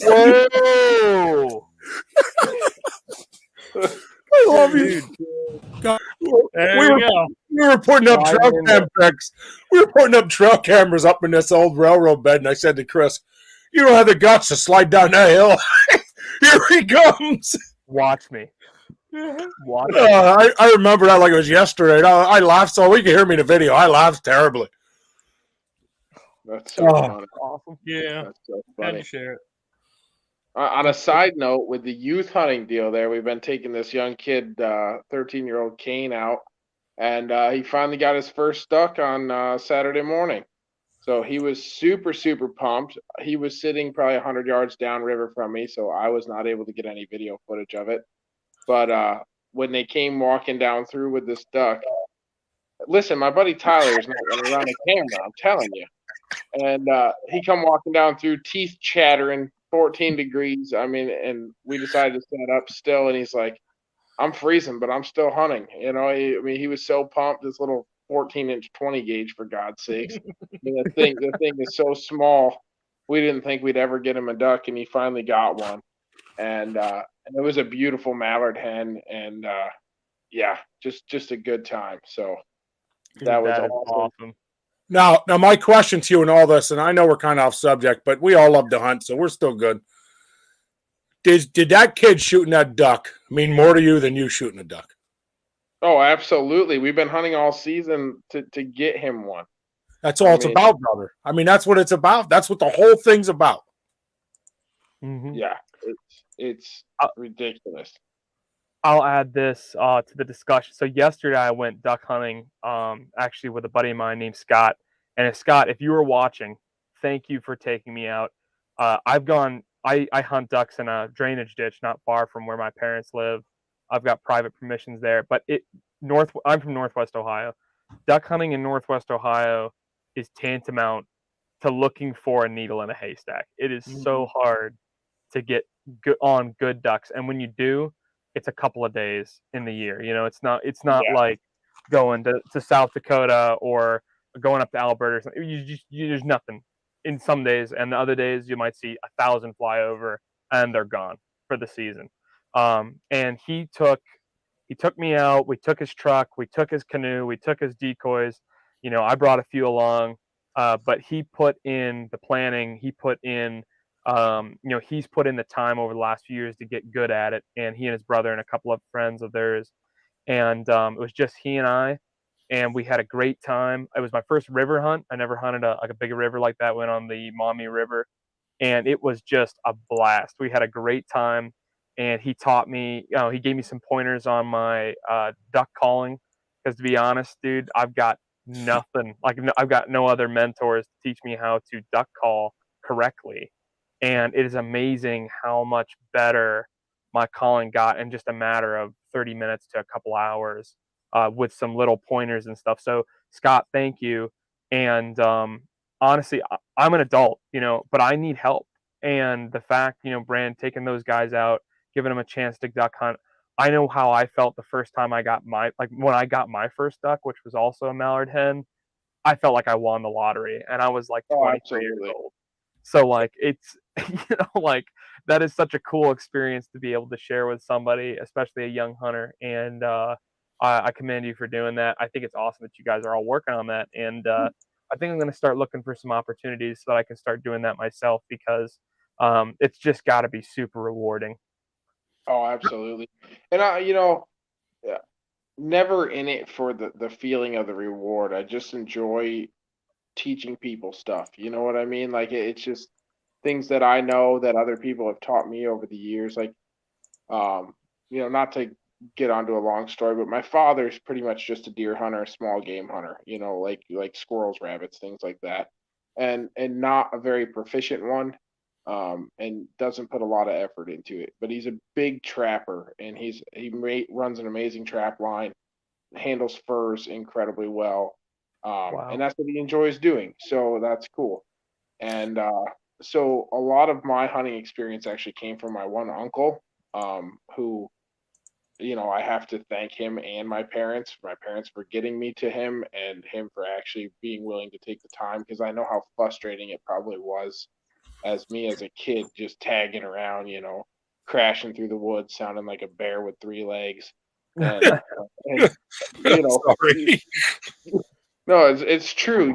C: Whoa!
A: I love you.
E: There you go.
A: We were putting up trail cam pics. We were putting up trail cameras up in this old railroad bed, and I said to Chris, "You don't have the guts to slide down that hill." Here he comes.
C: Watch me. Watch me.
A: I remember that like it was yesterday. I laughed so we can hear me in the video. I laughed terribly.
D: That's so funny.
C: Awesome.
E: Yeah.
D: That's so
E: Had
D: funny.
E: to share it.
D: On a side note, with the youth hunting deal there, we've been taking this young kid, 13-year-old Kane, out, and he finally got his first duck on Saturday morning. So he was super, super pumped. He was sitting probably 100 yards downriver from me, so I was not able to get any video footage of it. But when they came walking down through with this duck, listen, my buddy Tyler is not going to run a camera, I'm telling you. And he come walking down through, teeth chattering, 14 degrees. I mean, and we decided to set up still, and he's like, I'm freezing, but I'm still hunting. You know, he was so pumped, this little 14-inch 20 gauge, for God's sakes. I mean, the thing is so small. We didn't think we'd ever get him a duck, and he finally got one. And it was a beautiful mallard hen, and yeah, just a good time. So
C: Dude,
D: that was
C: awesome.
A: Now, my question to you and all this, and I know we're kind of off subject, but we all love to hunt, so we're still good. Did that kid shooting that duck mean more to you than you shooting a duck?
D: Oh, absolutely. We've been hunting all season to get him one.
A: That's all it's about, brother. I mean, that's what it's about. That's what the whole thing's about.
C: Mm-hmm.
D: Yeah, it's ridiculous.
C: I'll add this to the discussion. So yesterday I went duck hunting, actually with a buddy of mine named Scott. And Scott, if you were watching, thank you for taking me out. I hunt ducks in a drainage ditch not far from where my parents live. I've got private permissions there, but I'm from Northwest Ohio. Duck hunting in Northwest Ohio is tantamount to looking for a needle in a haystack. It is so hard to get on good ducks, and when you do, it's a couple of days in the year. You know, it's not like going to South Dakota or going up to Alberta or something. There's nothing in some days, and the other days you might see 1,000 fly over and they're gone for the season. And he took me out. We took his truck, we took his canoe, we took his decoys. You know, I brought a few along, but he put in the planning. He put in he's put in the time over the last few years to get good at it, and he and his brother and a couple of friends of theirs, and it was just he and I, and we had a great time. It was my first river hunt. I never hunted a bigger river like that. Went on the Maumee River, and it was just a blast. We had a great time, and he taught me, he gave me some pointers on my duck calling, because to be honest, dude, I've got nothing. I've got no other mentors to teach me how to duck call correctly. And it is amazing how much better my calling got in just a matter of 30 minutes to a couple hours, with some little pointers and stuff. So, Scott, thank you. And honestly, I'm an adult, but I need help. And the fact, Brand taking those guys out, giving them a chance to duck hunt. I know how I felt the first time when I got my first duck, which was also a mallard hen. I felt like I won the lottery, and I was like 23 years old. So it's, that is such a cool experience to be able to share with somebody, especially a young hunter. And I commend you for doing that. I think it's awesome that you guys are all working on that. And I think I'm going to start looking for some opportunities so that I can start doing that myself, because it's just got to be super rewarding.
D: Oh, absolutely. And never in it for the feeling of the reward. I just enjoy teaching people stuff. You know what I mean? Like it's just things that I know that other people have taught me over the years. Like, not to get onto a long story, but my father's pretty much just a deer hunter, a small game hunter. Like squirrels, rabbits, things like that, and not a very proficient one. and doesn't put a lot of effort into it. But he's a big trapper, and runs an amazing trap line, handles furs incredibly well, and that's what he enjoys doing. So that's cool. And so a lot of my hunting experience actually came from my one uncle, who, I have to thank him and my parents for getting me to him, and him for actually being willing to take the time, because I know how frustrating it probably was as a kid, just tagging around, crashing through the woods, sounding like a bear with 3 legs. And
A: Sorry.
D: no, it's true.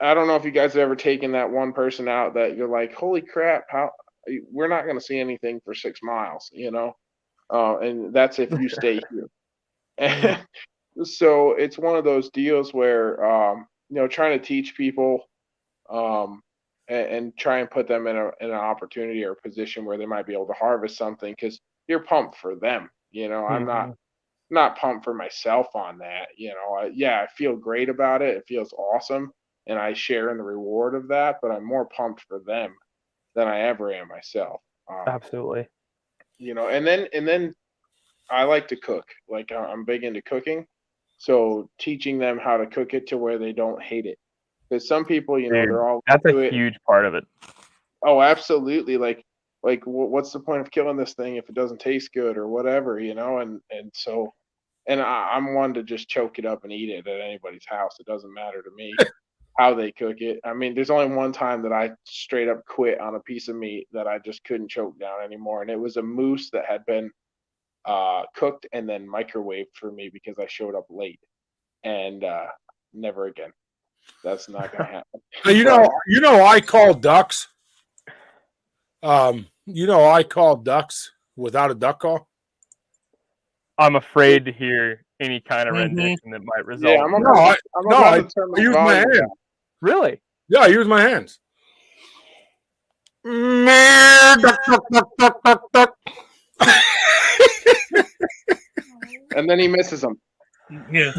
D: I don't know if you guys have ever taken that one person out that you're like, holy crap, how we're not going to see anything for 6 miles, and that's if you stay here. And so it's one of those deals where, trying to teach people, and try and put them in an opportunity or a position where they might be able to harvest something, because you're pumped for them. I'm not pumped for myself on that. I feel great about it. It feels awesome, and I share in the reward of that. But I'm more pumped for them than I ever am myself.
C: Absolutely.
D: And then I like to cook. Like, I'm big into cooking, so teaching them how to cook it to where they don't hate it. Because some people,
C: Dude,
D: they're all
C: that's
D: into
C: a
D: it.
C: huge part of it.
D: Oh, absolutely. Like what's the point of killing this thing if it doesn't taste good or whatever, and so, and I'm one to just choke it up and eat it at anybody's house. It doesn't matter to me how they cook it. I mean, there's only one time that I straight up quit on a piece of meat that I just couldn't choke down anymore, and it was a moose that had been cooked and then microwaved for me because I showed up late, and never again. That's not gonna happen.
A: I call ducks. I call ducks without a duck call.
C: I'm afraid to hear any kind of rendition that might result.
D: Yeah, I
A: use my hands.
C: Really?
A: Yeah, I use my hands.
D: And then he misses them.
E: Yeah.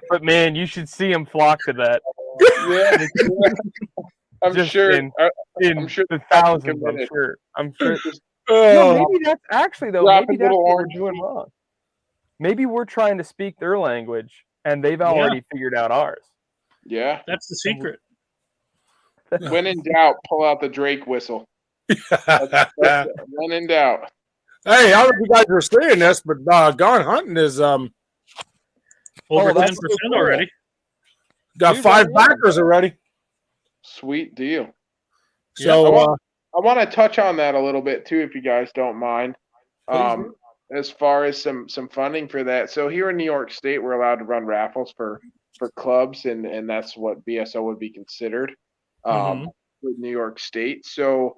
C: But man, you should see him flock to that.
D: Yeah. I'm
C: Just
D: sure.
C: I'm sure the thousands. I'm sure.
A: Oh,
C: Maybe that's actually though. Maybe that's what we're doing wrong. Maybe we're trying to speak their language, and they've already figured out ours.
D: Yeah,
E: That's the secret.
D: when in doubt, pull out the Drake whistle. When in doubt.
A: Hey, I don't know if you guys are seeing this, but Gone Hunting is
E: Over 10% already.
A: Got 5 backers already.
D: Sweet deal.
A: So
D: I want to touch on that a little bit too, if you guys don't mind. As far as some funding for that. So here in New York State, we're allowed to run raffles for clubs, and that's what BSO would be considered with New York State. So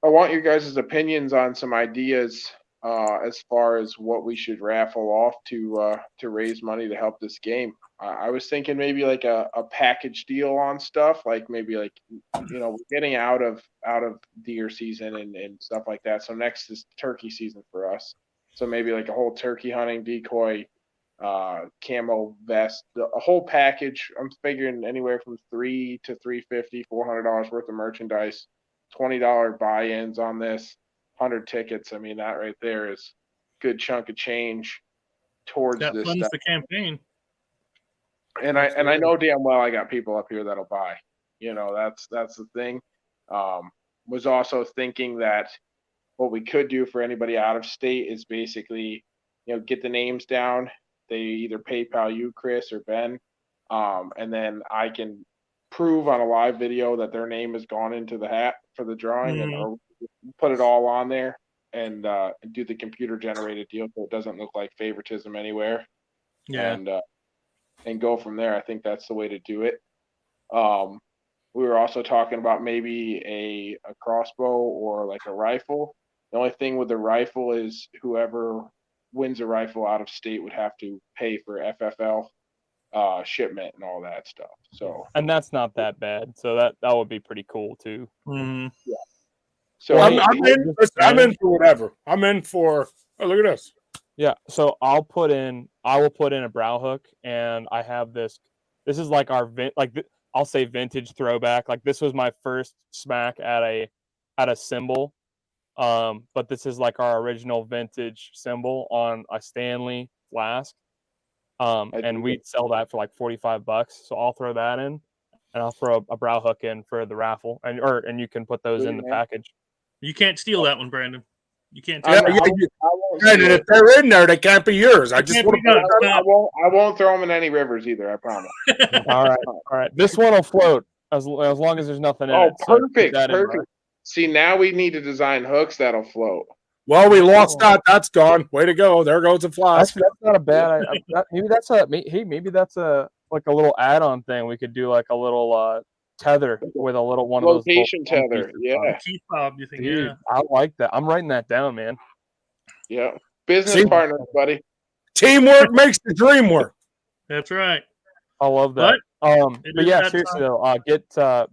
D: I want your guys' opinions on some ideas as far as what we should raffle off to raise money to help this game. I was thinking maybe like a package deal on stuff, like maybe like, we're getting out of deer season and stuff like that. So next is turkey season for us. So maybe like a whole turkey hunting decoy, camo vest, a whole package. I'm figuring anywhere from $300 to $350, $400 worth of merchandise, $20 buy-ins on this, 100 tickets. I mean, that right there is a good chunk of change towards
E: That
D: this
E: funds
D: stuff.
E: the campaign.
D: And I know damn well I got people up here that'll buy. That's the thing. Was also thinking that what we could do for anybody out of state is basically, get the names down. They either PayPal you, Chris, or Ben, and then I can prove on a live video that their name has gone into the hat for the drawing, or put it all on there and do the computer generated deal so it doesn't look like favoritism anywhere.
E: Yeah.
D: And go from there. I think that's the way to do it. We were also talking about maybe a crossbow or like a rifle. The only thing with the rifle is whoever wins a rifle out of state would have to pay for FFL shipment and all that stuff. So,
C: and that's not that bad. So that would be pretty cool too.
D: Yeah. So
A: I'm in for whatever. I'm in for. Oh, look at this.
C: Yeah. So I will put in a brow hook, and I have this. This is like our I'll say vintage throwback. Like this was my first smack at a cymbal. But this is like our original vintage cymbal on a Stanley flask. And we'd sell that for like $45. So I'll throw that in, and I'll throw a brow hook in for the raffle, and you can put those in the package.
E: You can't steal that one, Brandon. You can't.
A: Brandon, if they're in there, they can't be yours. I
D: won't throw them in any rivers either. I promise.
C: All right. This one will float as long as there's nothing in it.
D: Perfect. See, now we need to design hooks that'll float.
A: Well, we lost that. That's gone. Way to go. There goes the flask.
C: That's not a bad. Maybe that's a like a little add-on thing. We could do like a little tether with a little one
D: location
C: of those
D: tether. Yeah,
E: key fob. You think?
C: Dude,
E: Yeah,
C: I like that. I'm writing that down, man.
D: Yeah, business partners, buddy.
A: Teamwork makes the dream work.
E: That's right.
C: I love that. But yeah, seriously though,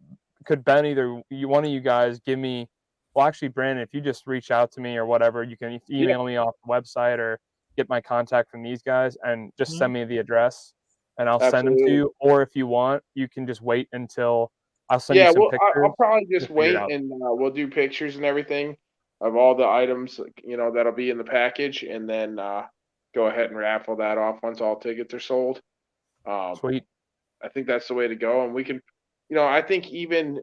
C: could Ben, either one of you guys give me? Well, actually, Brandon, if you just reach out to me or whatever, you can email me off the website or get my contact from these guys and just send me the address and I'll send them to you. Or if you want, you can just wait until I'll send you some pictures.
D: I'll probably just wait and we'll do pictures and everything of all the items, that'll be in the package, and then go ahead and raffle that off once all tickets are sold.
C: Sweet.
D: I think that's the way to go. And we can, I think even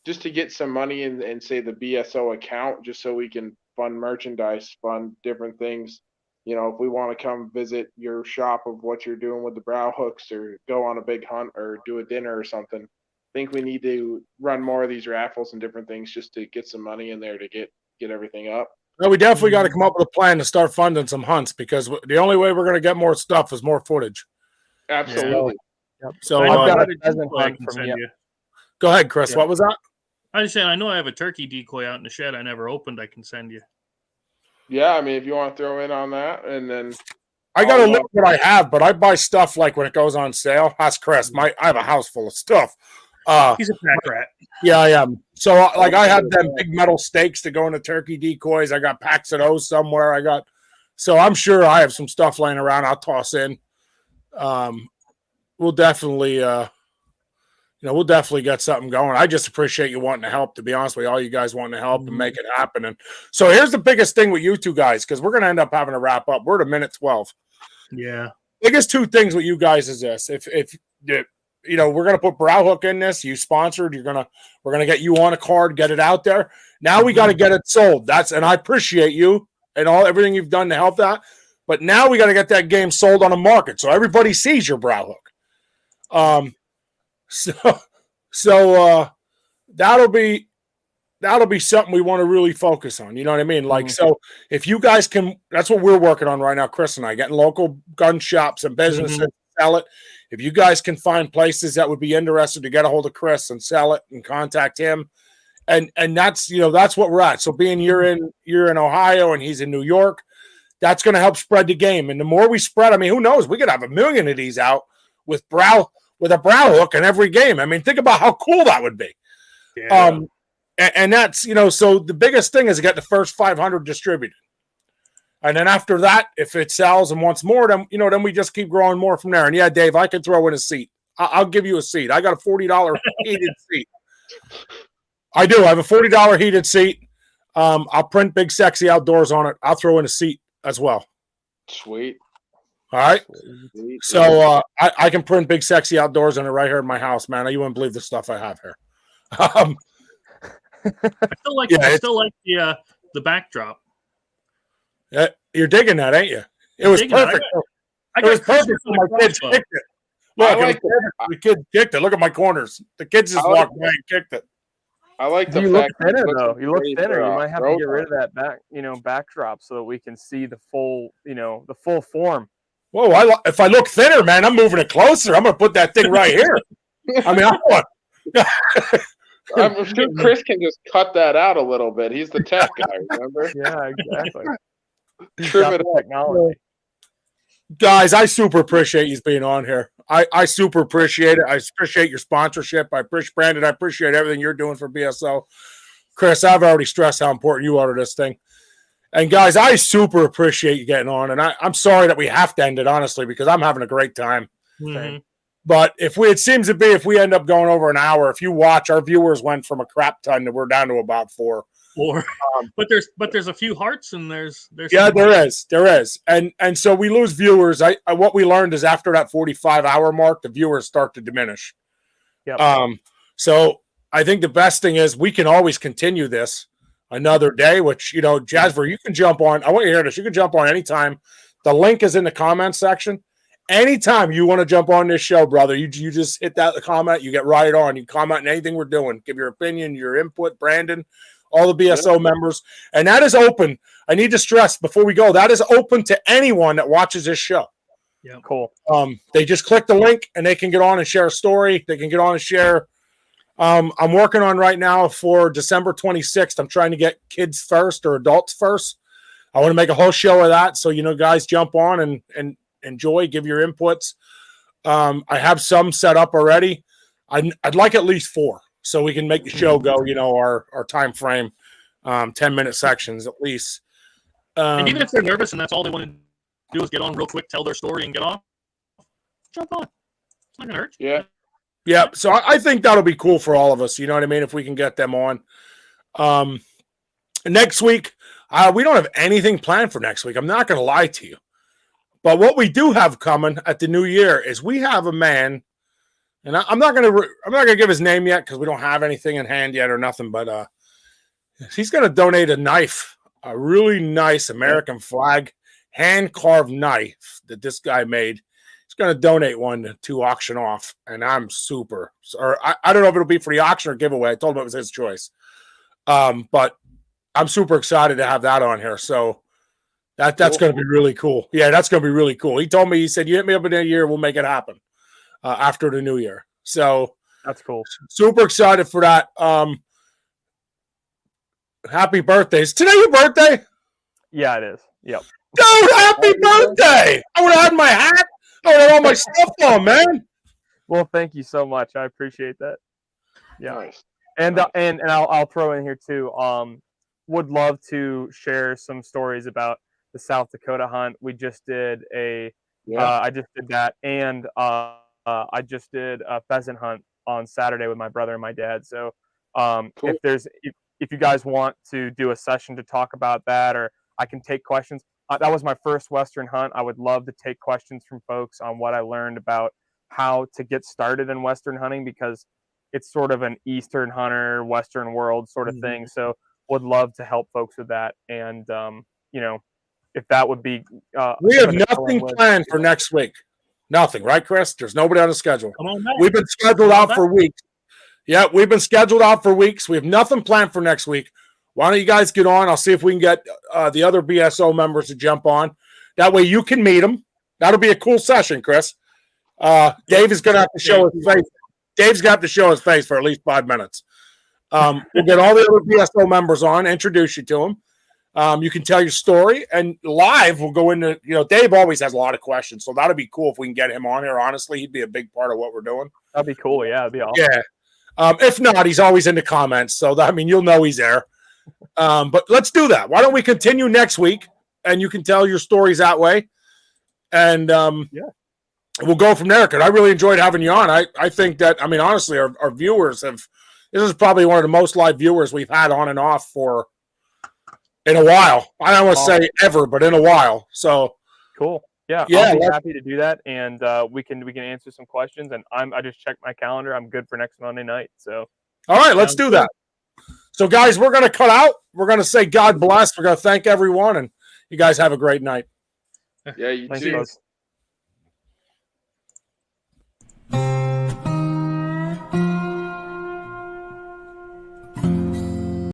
D: just to get some money in say the BSO account, just so we can fund merchandise, fund different things. If we want to come visit your shop of what you're doing with the brow hooks or go on a big hunt or do a dinner or something, I think we need to run more of these raffles and different things just to get some money in there to get everything up.
A: Well, we definitely got to come up with a plan to start funding some hunts, because the only way we're going to get more stuff is more footage.
D: Absolutely.
C: Yeah. Yep.
A: So
C: I've got a dozen hunt from you.
A: Go ahead, Chris. Yeah. What was that?
E: I just saying, I know I have a turkey decoy out in the shed I never opened. I can send you.
D: Yeah, I mean, if you want to throw in on that, and then
A: I got to look what I have, but I buy stuff like when it goes on sale. That's Chris. I have a house full of stuff.
E: He's a pack rat.
A: Yeah, I am. So, I have them big metal stakes to go into turkey decoys. I got packs of those somewhere. So I'm sure I have some stuff laying around. I'll toss in. We'll definitely, we'll definitely get something going. I just appreciate you wanting to help. To be honest with you, all you guys wanting to help and make it happen. And so here's the biggest thing with you two guys, because we're going to end up having to wrap up. We're at 1:12.
E: Yeah.
A: Biggest two things with you guys is this: if we're going to put brow hook in this, you sponsored, we're going to get you on a card, get it out there. Now we got to get it sold. And I appreciate you and everything you've done to help that. But now we got to get that game sold on the market so everybody sees your brow hook. So that'll be something we want to really focus on. You know what I mean? Like, so if you guys can, that's what we're working on right now, Chris and I, getting local gun shops and businesses sell it. If you guys can find places that would be interested to get a hold of Chris and sell it and contact him, and that's that's what we're at. So being you're in Ohio and he's in New York, that's going to help spread the game. And the more we spread, I mean, who knows? We could have 1 million of these out with a brow hook in every game. I mean, think about how cool that would be. Yeah. And that's so the biggest thing is to get the first 500 distributed. And then after that, if it sells and wants more, then we just keep growing more from there. And yeah, Dave, I can throw in a seat. I'll give you a seat. I got a $40 heated seat. I do. I have a $40 heated seat. I'll print Big Sexy Outdoors on it. I'll throw in a seat as well.
D: Sweet.
A: All right. Sweet. So I can print Big Sexy Outdoors on it right here in my house, man. You wouldn't believe the stuff I have here.
E: I still like the backdrop.
A: You're digging that, ain't you? It was perfect. It was perfect for my kids kicked it. Look, the kids kicked it. Look at my corners. The kids just walked by and kicked it.
D: I like the
C: fact. You look thinner, though. You look thinner. You might have to get rid of that backdrop so that we can see the full form.
A: Whoa! If I look thinner, man, I'm moving it closer. I'm gonna put that thing right here. I mean,
D: I'm sure Chris can just cut that out a little bit. He's the tech guy, remember?
C: Yeah, exactly.
D: Trim it
C: technology.
A: Guys, I super appreciate you being on here. I super appreciate it. I appreciate your sponsorship. I appreciate Brandon. I appreciate everything you're doing for BSO. Chris, I've already stressed how important you are to this thing. And guys, I super appreciate you getting on. And I'm sorry that we have to end it, honestly, because I'm having a great time.
E: Mm-hmm.
A: But it seems to be if we end up going over an hour, if you watch, our viewers went from a crap ton to we're down to about 4.
E: But there's a few hearts and there's
A: there is, and so we lose viewers. I what we learned is after that 45-hour mark, the viewers start to diminish.
C: Yep.
A: So I think the best thing is we can always continue this another day. Which Jasper, you can jump on. I want you to hear this. You can jump on anytime. The link is in the comment section. Anytime you want to jump on this show, brother, you just hit that comment. You get right on. You comment on anything we're doing. Give your opinion, your input, Brandon. All the BSO members, and that is open. I need to stress before we go, that is open to anyone that watches this show.
C: Yeah, cool.
A: They just click the link and they can get on and share a story. They can get on and share. I'm working on right now for December 26th. I'm trying to get kids first or adults first. I want to make a whole show of that. So, guys jump on and enjoy, give your inputs. I have some set up already. I'd like at least 4. So we can make the show go, our time frame, 10-minute sections at least.
E: And even if they're nervous and that's all they want to do is get on real quick, tell their story, and get off, jump on. It's not gonna hurt.
D: Yeah.
A: Yeah. So I think that'll be cool for all of us. You know what I mean? If we can get them on. Next week, we don't have anything planned for next week. I'm not going to lie to you. But what we do have coming at the new year is we have a man. And I'm not gonna give his name yet because we don't have anything in hand yet or nothing. But he's gonna donate a knife, a really nice American flag hand carved knife that this guy made. He's gonna donate one to auction off, and I'm super. Or I don't know if it'll be for the auction or giveaway. I told him it was his choice. But I'm super excited to have that on here. So that's gonna be really cool. Yeah, that's gonna be really cool. He told me, he said, "You hit me up in a year, we'll make it happen." After the new year. So
C: that's cool.
A: Super excited for that. Happy birthday. Is today your birthday?
C: Yeah, it is. Yep.
A: Dude, happy birthday. I would have had my hat. I would have all my stuff on, man.
C: Well, thank you so much. I appreciate that. Yeah.
D: Nice.
C: And I'll throw in here too. Would love to share some stories about the South Dakota hunt. We just did I just did that, and I just did a pheasant hunt on Saturday with my brother and my dad. So cool. if you guys want to do a session to talk about that, or I can take questions. That was my first Western hunt. I would love to take questions from folks on what I learned about how to get started in Western hunting, because it's sort of an Eastern hunter, Western world sort of thing. So would love to help folks with that. And, if that would be...
A: we have nothing planned for next week. Nothing, right, Chris? There's nobody on the schedule.
E: Come on back.
A: We've been scheduled out for weeks. Yeah, we've been scheduled out for weeks. We have nothing planned for next week. Why don't you guys get on? I'll see if we can get the other BSO members to jump on. That way you can meet them. That'll be a cool session, Chris. Dave is going to have to show his face. Dave's got to show his face for at least 5 minutes. We'll get all the other BSO members on, introduce you to them. You can tell your story, and live we'll go into, Dave always has a lot of questions, so that'll be cool if we can get him on here. Honestly, he'd be a big part of what we're doing.
C: That'd be cool. Yeah, that'd be awesome.
A: Yeah. If not, he's always in the comments, so you'll know he's there. But let's do that. Why don't we continue next week, and you can tell your stories that way, and we'll go from there. Because I really enjoyed having you on. I think that, honestly, our viewers have. This is probably one of the most live viewers we've had on and off for. In a while. I don't want to say ever, but in a while. So
C: cool. Yeah, I'll be happy to do that, and we can answer some questions. And I just checked my calendar. I'm good for next Monday night. So
A: all right, let's do that. So guys, we're gonna cut out. We're gonna say God bless. We're gonna thank everyone, and you guys have a great night.
D: Yeah, you too.
C: Thanks,